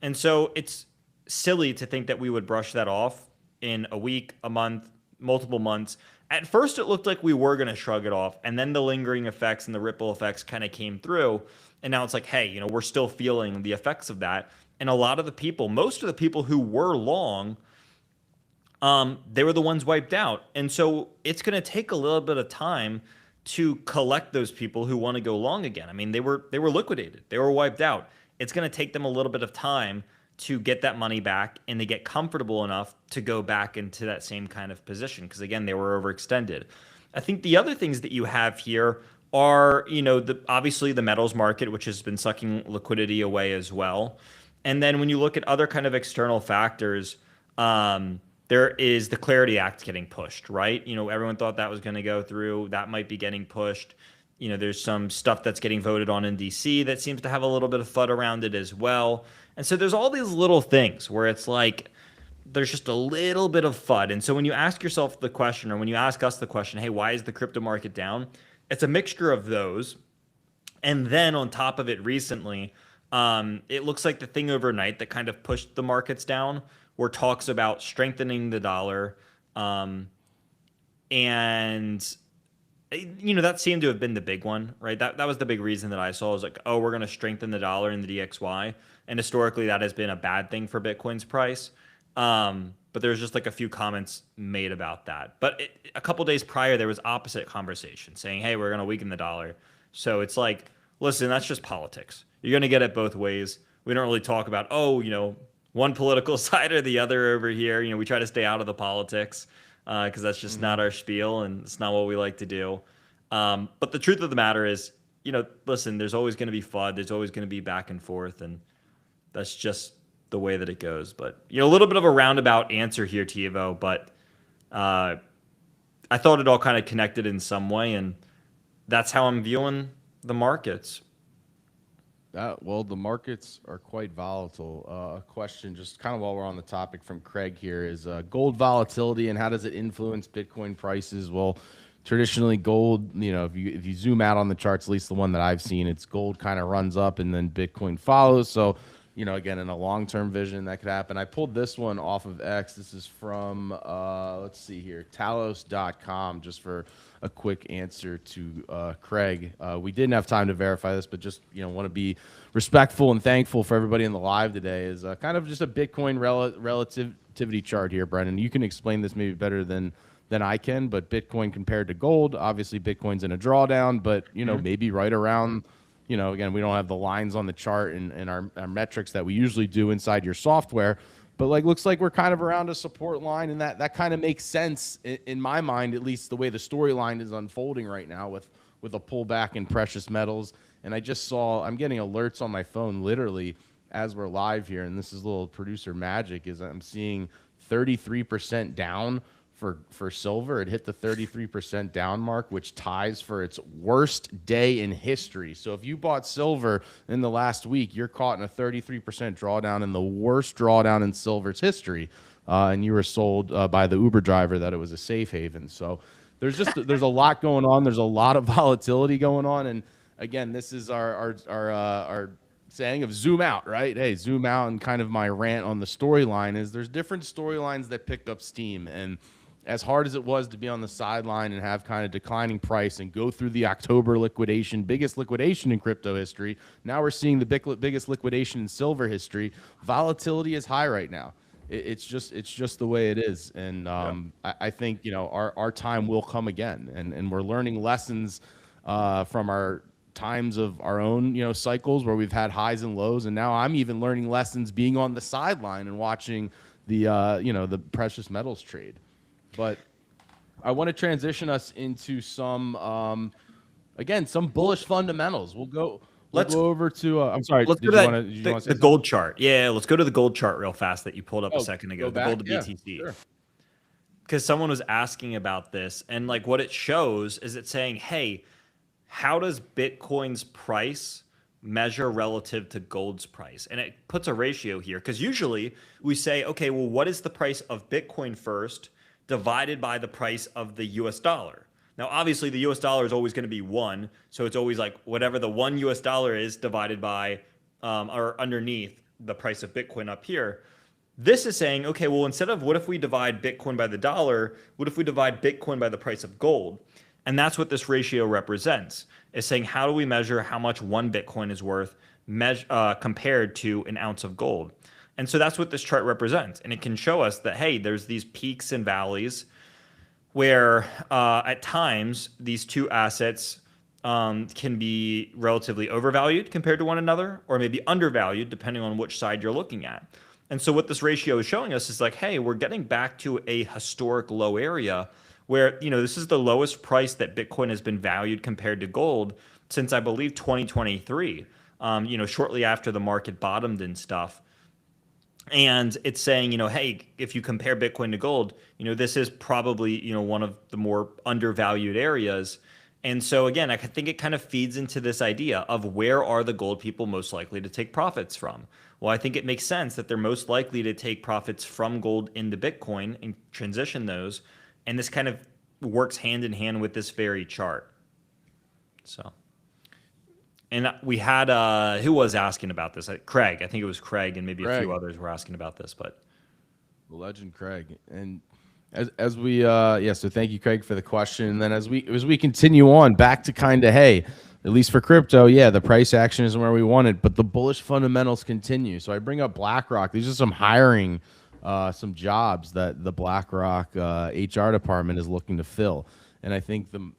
And so it's silly to think that we would brush that off in a week, a month, multiple months at first it looked like we were going to shrug it off, and then the lingering effects and the ripple effects kind of came through, and now it's like, hey, we're still feeling the effects of that. And a lot of the people, most of the people who were long, they were the ones wiped out. And so it's going to take a little bit of time to collect those people who want to go long again. I mean, they were liquidated, they were wiped out. It's going to take them a little bit of time to get that money back and they get comfortable enough to go back into that same kind of position, because again, they were overextended. I think the other things that you have here are, obviously the metals market, which has been sucking liquidity away as well. And then when you look at other kind of external factors, there is the Clarity Act getting pushed, right? Everyone thought that was going to go through. That might be getting pushed. There's some stuff that's getting voted on in DC that seems to have a little bit of FUD around it as well. And so there's all these little things where it's like there's just a little bit of FUD. And so when you ask yourself the question, or when you ask us the question, hey, why is the crypto market down? It's a mixture of those. And then on top of it recently, it looks like the thing overnight that kind of pushed the markets down were talks about strengthening the dollar. And that seemed to have been the big one, right? That was the big reason that I saw, was like, oh, we're going to strengthen the dollar in the DXY. And historically, that has been a bad thing for Bitcoin's price. But there's just like a few comments made about that. But a couple days prior, there was opposite conversation saying, hey, we're going to weaken the dollar. So it's like, listen, that's just politics. You're going to get it both ways. We don't really talk about, one political side or the other over here. We try to stay out of the politics because that's just not our spiel and it's not what we like to do. But the truth of the matter is, listen, there's always going to be FUD. There's always going to be back and forth. And that's just the way that it goes. But, a little bit of a roundabout answer here, Tivo, but I thought it all kind of connected in some way. And that's how I'm viewing the markets. Well, the markets are quite volatile. A question, just kind of while we're on the topic, from Craig here is gold volatility and how does it influence Bitcoin prices? Well, traditionally gold, if you zoom out on the charts, at least the one that I've seen, it's gold kind of runs up and then Bitcoin follows. So, again, in a long-term vision, that could happen. I pulled this one off of X. This is from, let's see here, talos.com, just for a quick answer to Craig. We didn't have time to verify this, but just want to be respectful and thankful for everybody in the live today. Is kind of just a Bitcoin relativity chart here, Brennan. You can explain this maybe better than I can, but Bitcoin compared to gold, obviously Bitcoin's in a drawdown, but maybe right around, again, we don't have the lines on the chart and our metrics that we usually do inside your software. But looks like we're kind of around a support line, and that kind of makes sense in my mind, at least the way the storyline is unfolding right now with a pullback in precious metals. And I just saw, I'm getting alerts on my phone literally as we're live here, and this is a little producer magic, is I'm seeing 33% down for silver. It hit the 33% down mark, which ties for its worst day in history. So if you bought silver in the last week, you're caught in a 33% drawdown in the worst drawdown in silver's history. And you were sold by the Uber driver that it was a safe haven. So there's a lot going on. There's a lot of volatility going on. And again, this is our saying of zoom out, right? Hey, zoom out. And kind of my rant on the storyline is there's different storylines that pick up steam. And as hard as it was to be on the sideline and have kind of declining price and go through the October liquidation, biggest liquidation in crypto history, now we're seeing the biggest liquidation in silver history. Volatility is high right now. It's just the way it is. And I think, our time will come again. And we're learning lessons from our times of our own, cycles where we've had highs and lows. And now I'm even learning lessons being on the sideline and watching the, the precious metals trade. But I want to transition us into some, again, some bullish fundamentals. We'll go over to. I'm sorry. Let's go to the gold chart. Yeah, let's go to the gold chart real fast that you pulled up a second ago. The gold to BTC. Sure. Because someone was asking about this, and what it shows is it's saying, hey, how does Bitcoin's price measure relative to gold's price? And it puts a ratio here, because usually we say, okay, well, what is the price of Bitcoin first, divided by the price of the US dollar. Now, obviously, the US dollar is always going to be 1. So it's always whatever the $1 US is divided by or underneath the price of Bitcoin up here. This is saying, okay, well, instead of what if we divide Bitcoin by the dollar, what if we divide Bitcoin by the price of gold? And that's what this ratio represents. Is saying, how do we measure how much one Bitcoin is worth compared to an ounce of gold? And so that's what this chart represents. And it can show us that, hey, there's these peaks and valleys where at times these two assets can be relatively overvalued compared to one another, or maybe undervalued depending on which side you're looking at. And so what this ratio is showing us is like, hey, we're getting back to a historic low area where, this is the lowest price that Bitcoin has been valued compared to gold since, I believe, 2023, shortly after the market bottomed and stuff. And it's saying, hey, if you compare Bitcoin to gold, this is probably, one of the more undervalued areas. And so again, I think it kind of feeds into this idea of where are the gold people most likely to take profits from? Well, I think it makes sense that they're most likely to take profits from gold into Bitcoin and transition those. And this kind of works hand in hand with this very chart. So, and we had, who was asking about this? Craig, I think it was Craig, and maybe a few others were asking about this, but. The legend Craig. And as we, so thank you, Craig, for the question. And then as we continue on back to kind of, hey, at least for crypto, the price action isn't where we want it, but the bullish fundamentals continue. So I bring up BlackRock. These are some hiring, some jobs that the BlackRock HR department is looking to fill. And I think the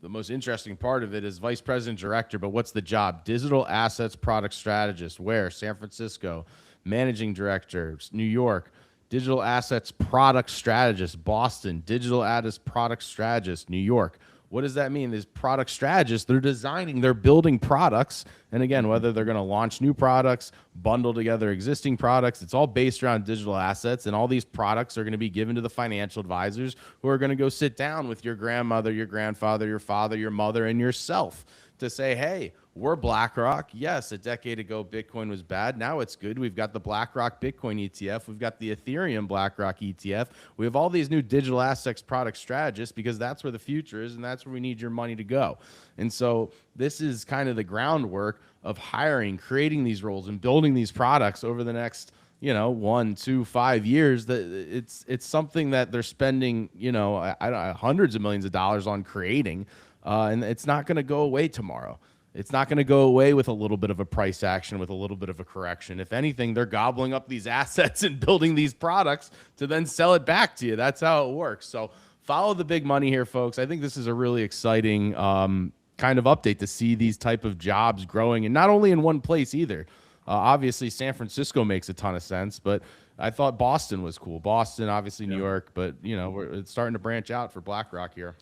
most interesting part of it is vice president director, but what's the job? Digital assets product strategist. Where? San Francisco. Managing director, New York. Digital assets product strategist, Boston. Digital assets product strategist, New York. What does that mean? These product strategists, they're building products. And again, whether they're going to launch new products, bundle together existing products, it's all based around digital assets. And all these products are going to be given to the financial advisors who are going to go sit down with your grandmother, your grandfather, your father, your mother, and yourself to say, hey, we're BlackRock. Yes, a decade ago, Bitcoin was bad. Now it's good. We've got the BlackRock Bitcoin ETF. We've got the Ethereum BlackRock ETF. We have all these new digital assets product strategists because that's where the future is and that's where we need your money to go. And so this is kind of the groundwork of hiring, creating these roles and building these products over the next 1, 2, 5 years. That it's something that they're spending, hundreds of millions of dollars on creating. And it's not going to go away tomorrow. It's not going to go away with a little bit of a price action, with a little bit of a correction. If anything, they're gobbling up these assets and building these products to then sell it back to you. That's how it works. So follow the big money here, folks. I think this is a really exciting kind of update to see these type of jobs growing, and not only in one place either. Obviously, San Francisco makes a ton of sense, but I thought Boston was cool. Boston, obviously New York, but it's starting to branch out for BlackRock here.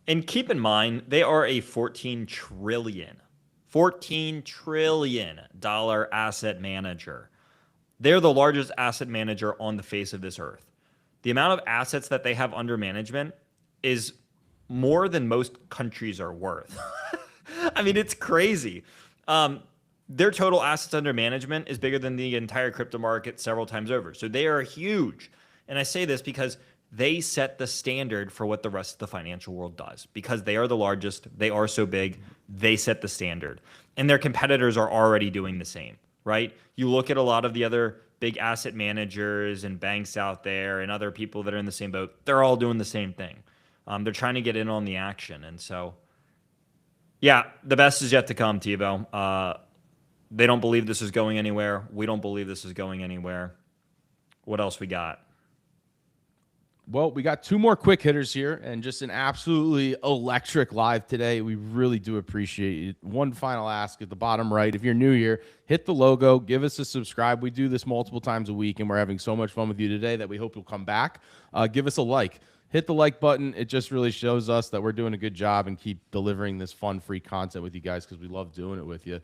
And keep in mind, they are a $14 trillion asset manager. They're the largest asset manager on the face of this earth. The amount of assets that they have under management is more than most countries are worth. I mean, it's crazy. Their total assets under management is bigger than the entire crypto market several times over. So they are huge. And I say this because they set the standard for what the rest of the financial world does. Because they are the largest, they are so big, they set the standard. And their competitors are already doing the same, right? You look at a lot of the other big asset managers and banks out there and other people that are in the same boat, they're all doing the same thing. They're trying to get in on the action. And so, yeah, the best is yet to come, Tebow. They don't believe this is going anywhere. We don't believe this is going anywhere. What else we got? Well, we got 2 more quick hitters here and just an absolutely electric live today. We really do appreciate it. One final ask at the bottom right. If you're new here, hit the logo, give us a subscribe. We do this multiple times a week, and we're having so much fun with you today that we hope you'll come back. Give us a like. Hit the like button. It just really shows us that we're doing a good job and keep delivering this fun, free content with you guys because we love doing it with you.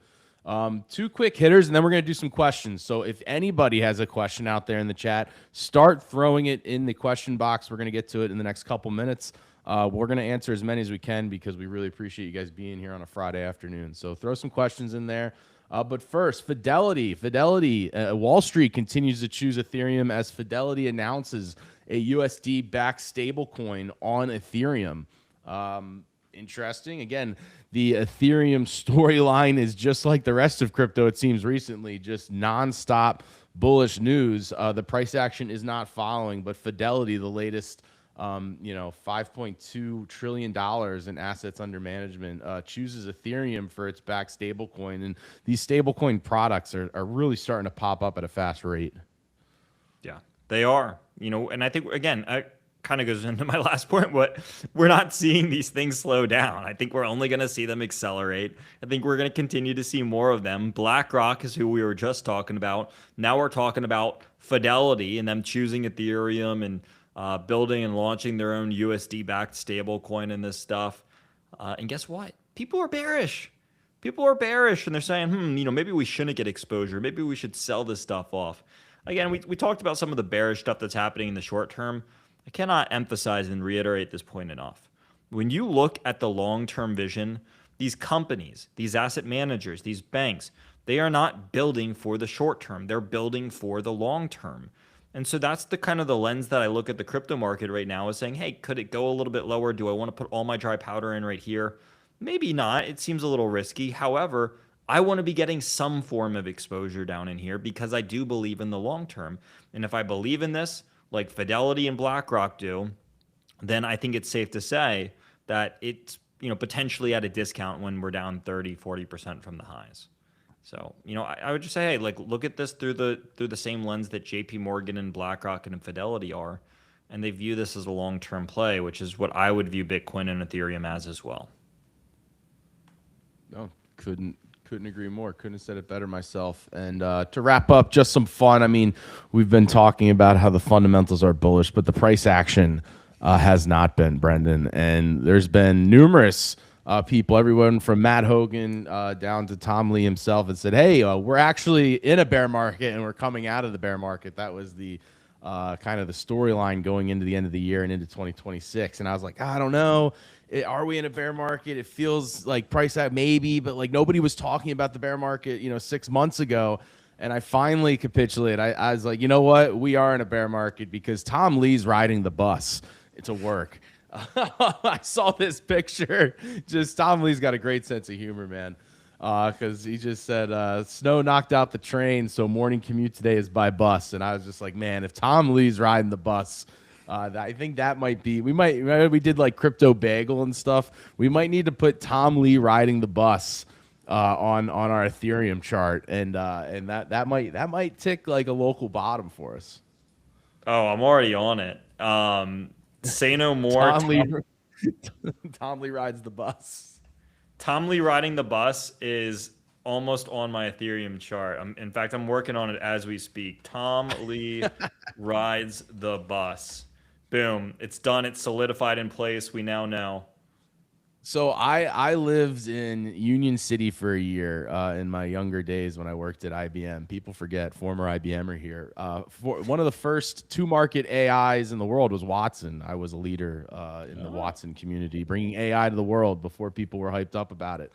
2 quick hitters, and then we're going to do some questions. So if anybody has a question out there in the chat, start throwing it in the question box. We're going to get to it in the next couple minutes. We're going to answer as many as we can because we really appreciate you guys being here on a Friday afternoon. So throw some questions in there. But first, Fidelity. Wall Street continues to choose Ethereum as Fidelity announces a USD-backed stablecoin on Ethereum. Interesting. Again, the Ethereum storyline is just like the rest of crypto, it seems recently, just nonstop bullish news, the price action is not following. But Fidelity, the latest, $5.2 trillion in assets under management, chooses Ethereum for its backed stablecoin. And these stablecoin products are really starting to pop up at a fast rate. Yeah, they are. And I think, again, I kind of goes into my last point, but we're not seeing these things slow down. I think we're only going to see them accelerate. I think we're going to continue to see more of them. BlackRock is who we were just talking about. Now we're talking about Fidelity and them choosing Ethereum and building and launching their own USD-backed stablecoin and this stuff. And guess what? People are bearish. People are bearish, and they're saying, maybe we shouldn't get exposure. Maybe we should sell this stuff off. Again, we talked about some of the bearish stuff that's happening in the short term. I cannot emphasize and reiterate this point enough. When you look at the long-term vision, these companies, these asset managers, these banks, they are not building for the short term. They're building for the long term. And so that's the kind of the lens that I look at the crypto market right now, is saying, hey, could it go a little bit lower? Do I want to put all my dry powder in right here? Maybe not. It seems a little risky. However, I want to be getting some form of exposure down in here because I do believe in the long term. And if I believe in this, like Fidelity and BlackRock do, then I think it's safe to say that it's potentially at a discount when we're down 30-40% from the highs. So I would just say, hey, look at this through the same lens that JP Morgan and BlackRock and Fidelity are, and they view this as a long-term play, which is what I would view Bitcoin and Ethereum as well. No, couldn't agree more. Couldn't have said it better myself. And to wrap up, just some fun. I mean, we've been talking about how the fundamentals are bullish, but the price action has not been, Brendan. And there's been numerous people, everyone from Matt Hogan down to Tom Lee himself, that said, hey, we're actually in a bear market and we're coming out of the bear market. That was the kind of the storyline going into the end of the year and into 2026. And I was like, I don't know. Are we in a bear market? It feels like price out maybe, but like nobody was talking about the bear market, 6 months ago. And I finally capitulated. I was like, you know what? We are in a bear market because Tom Lee's riding the bus to work. I saw this picture. Just Tom Lee's got a great sense of humor, man. Because he just said, snow knocked out the train, so morning commute today is by bus. And I was just like, man, if Tom Lee's riding the bus, I think that might be. We did like crypto bagel and stuff. We might need to put Tom Lee riding the bus on our Ethereum chart, and that might tick like a local bottom for us. Oh, I'm already on it. Say no more. Tom Lee rides the bus. Tom Lee riding the bus is almost on my Ethereum chart. In fact, I'm working on it as we speak. Tom Lee rides the bus. Boom. It's done. It's solidified in place. We now know. So I lived in Union City for a year in my younger days when I worked at IBM. People forget, former IBMer here. One of the first to market AIs in the world was Watson. I was a leader in the Watson community, bringing AI to the world before people were hyped up about it.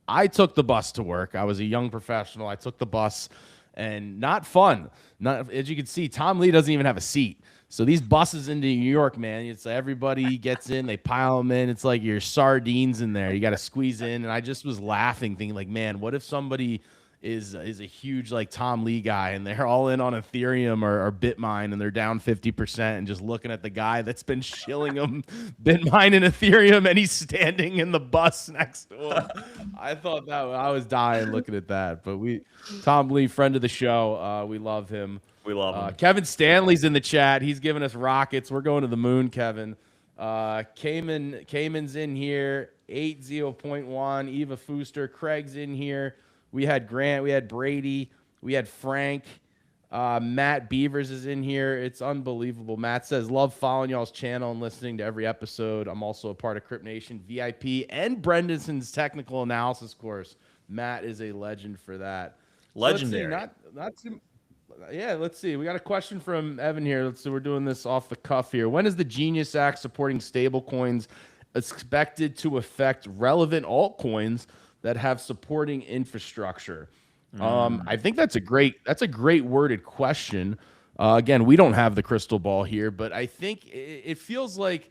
I took the bus to work. I was a young professional. I took the bus, and not fun. As you can see, Tom Lee doesn't even have a seat. So these buses into New York, man, it's everybody gets in, they pile them in. It's like your sardines in there. You got to squeeze in. And I just was laughing, thinking like, man, what if somebody is a huge like Tom Lee guy and they're all in on Ethereum or Bitmine and they're down 50% and just looking at the guy that's been shilling them Bitmine and Ethereum and he's standing in the bus next to him. I thought that I was dying looking at that. But Tom Lee, friend of the show, we love him. We love him. Kevin Stanley's in the chat. He's giving us rockets. We're going to the moon, Kevin. Cayman's in here. 80.1. Eva Fooster. Craig's in here. We had Grant. We had Brady. We had Frank. Matt Beavers is in here. It's unbelievable. Matt says, love following y'all's channel and listening to every episode. I'm also a part of Crypt Nation VIP and Brendonson's technical analysis course. Matt is a legend for that. Legendary. So not too. Yeah, let's see. We got a question from Evan here. Let's see. We're doing this off the cuff here. When is the Genius Act supporting stablecoins expected to affect relevant altcoins that have supporting infrastructure? I think that's a great worded question. Again, we don't have the crystal ball here, but I think it feels like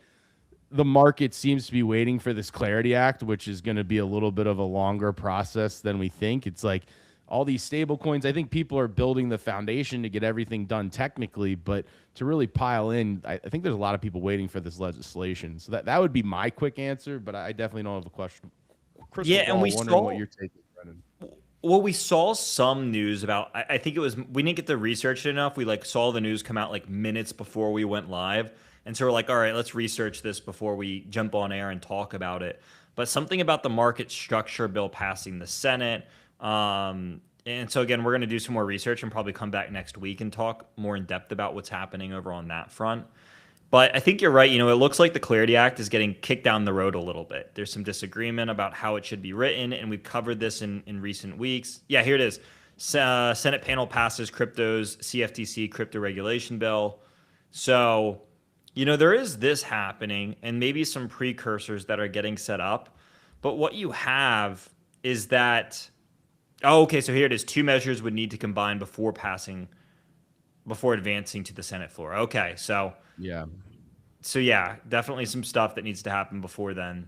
the market seems to be waiting for this Clarity Act, which is going to be a little bit of a longer process than we think. It's like all these stable coins. I think people are building the foundation to get everything done technically, but to really pile in, I think there's a lot of people waiting for this legislation. So that would be my quick answer, but I definitely don't have a crystal Yeah, and ball. we Wondering what saw you're taking, Brennan. well, we saw some news about. I think it was we didn't get to research it enough. We like saw the news come out like minutes before we went live, and so we're like, all right, let's research this before we jump on air and talk about it. But something about the market structure bill passing the Senate. And so again, we're going to do some more research and probably come back next week and talk more in depth about what's happening over on that front. But I think you're right. You know, it looks like the Clarity Act is getting kicked down the road a little bit. There's some disagreement about how it should be written, and we've covered this in recent weeks. Yeah, here it is. Senate panel passes crypto's CFTC crypto regulation bill. So, you know, there is this happening and maybe some precursors that are getting set up. But what you have is that, oh, okay, so here it is. Two measures would need to combine before advancing to the Senate floor. Okay, so yeah, definitely some stuff that needs to happen before then.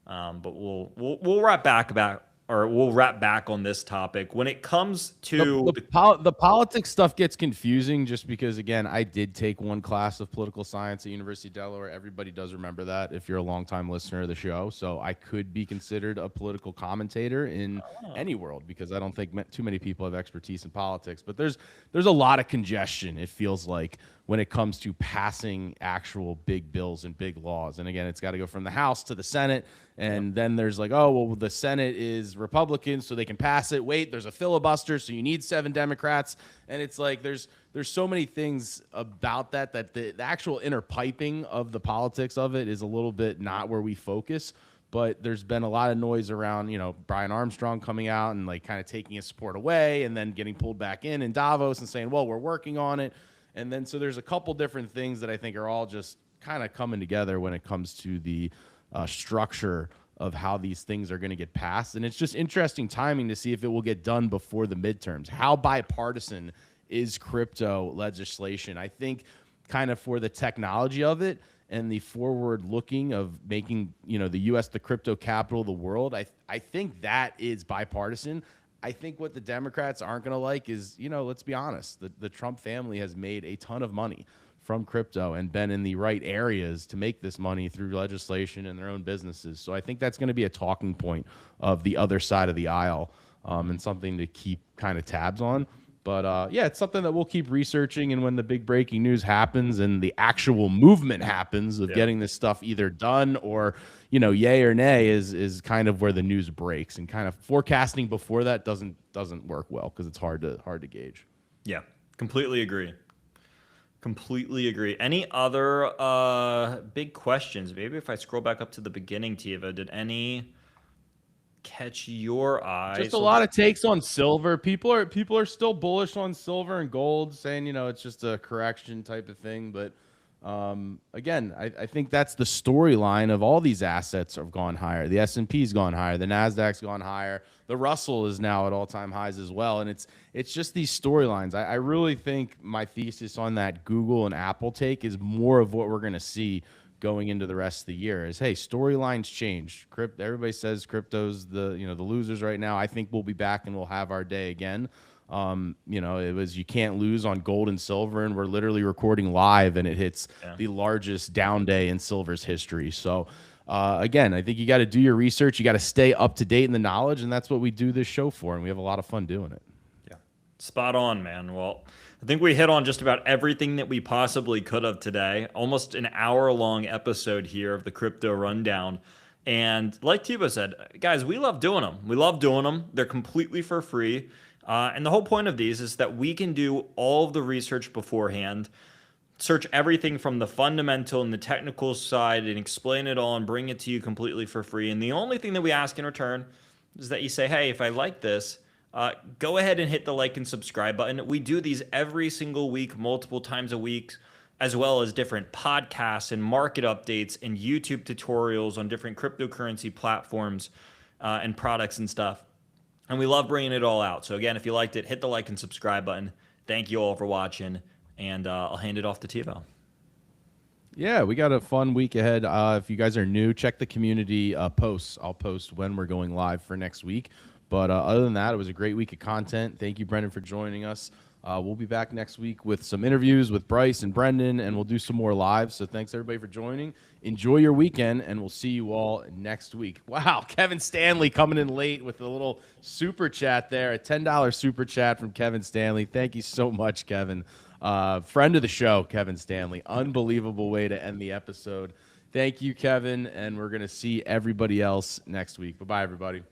But we'll wrap back on this topic when it comes to the politics stuff gets confusing just because, again, I did take one class of political science at University of Delaware. Everybody does remember that if you're a longtime listener of the show. So I could be considered a political commentator in any world because I don't think too many people have expertise in politics. But there's a lot of congestion, it feels like, when it comes to passing actual big bills and big laws. And again, it's got to go from the House to the Senate. And then there's like, oh, well, the Senate is Republican, so they can pass it. Wait, there's a filibuster, so you need 7 Democrats. And it's like there's so many things about that the actual inner piping of the politics of it is a little bit not where we focus. But there's been a lot of noise around, you know, Brian Armstrong coming out and like kind of taking his support away and then getting pulled back in Davos and saying, well, we're working on it. And then so there's a couple different things that I think are all just kind of coming together when it comes to the structure of how these things are going to get passed. And it's just interesting timing to see if it will get done before the midterms. How bipartisan is crypto legislation? I think kind of for the technology of it and the forward looking of making, you know, the U.S. the crypto capital of the world, I think that is bipartisan. I think what the Democrats aren't going to like is, you know, let's be honest, the Trump family has made a ton of money from crypto and been in the right areas to make this money through legislation and their own businesses. So I think that's going to be a talking point of the other side of the aisle and something to keep kind of tabs on. But yeah, it's something that we'll keep researching. And when the big breaking news happens and the actual movement happens of getting this stuff either done or, you know, yay or nay is kind of where the news breaks, and kind of forecasting before that doesn't work well because it's hard to gauge. Yeah, completely agree. Any other big questions? Maybe if I scroll back up to the beginning, Tiva, did any catch your eye? Just a lot of takes on silver. People are still bullish on silver and gold, saying, you know, it's just a correction type of thing. But again, I think that's the storyline of all these assets have gone higher. The S&P's gone higher. The NASDAQ's gone higher. The Russell is now at all-time highs as well. And it's just these storylines. I really think my thesis on that Google and Apple take is more of what we're going to see going into the rest of the year is, hey, storylines change. Everybody says crypto's the losers right now. I think we'll be back and we'll have our day again. You know, it was, you can't lose on gold and silver, and we're literally recording live and it hits the largest down day in silver's history. So again, I think you got to do your research. You got to stay up to date in the knowledge, and that's what we do this show for. And we have a lot of fun doing it. Yeah, spot on, man. Well, I think we hit on just about everything that we possibly could have today. Almost an hour-long episode here of the Crypto Rundown. And like Tibo said, guys, we love doing them. We love doing them. They're completely for free. And the whole point of these is that we can do all of the research beforehand, search everything from the fundamental and the technical side and explain it all and bring it to you completely for free. And the only thing that we ask in return is that you say, hey, if I like this, go ahead and hit the like and subscribe button. We do these every single week, multiple times a week, as well as different podcasts and market updates and YouTube tutorials on different cryptocurrency platforms and products and stuff. And we love bringing it all out. So again, if you liked it, hit the like and subscribe button. Thank you all for watching, and I'll hand it off to Tivo. Yeah, we got a fun week ahead. If you guys are new, check the community posts. I'll post when we're going live for next week. But other than that, it was a great week of content. Thank you, Brendan, for joining us. We'll be back next week with some interviews with Bryce and Brendan, and we'll do some more lives. So thanks, everybody, for joining. Enjoy your weekend, and we'll see you all next week. Wow, Kevin Stanley coming in late with a little super chat there, a $10 super chat from Kevin Stanley. Thank you so much, Kevin. Friend of the show, Kevin Stanley. Unbelievable way to end the episode. Thank you, Kevin, and we're going to see everybody else next week. Bye-bye, everybody.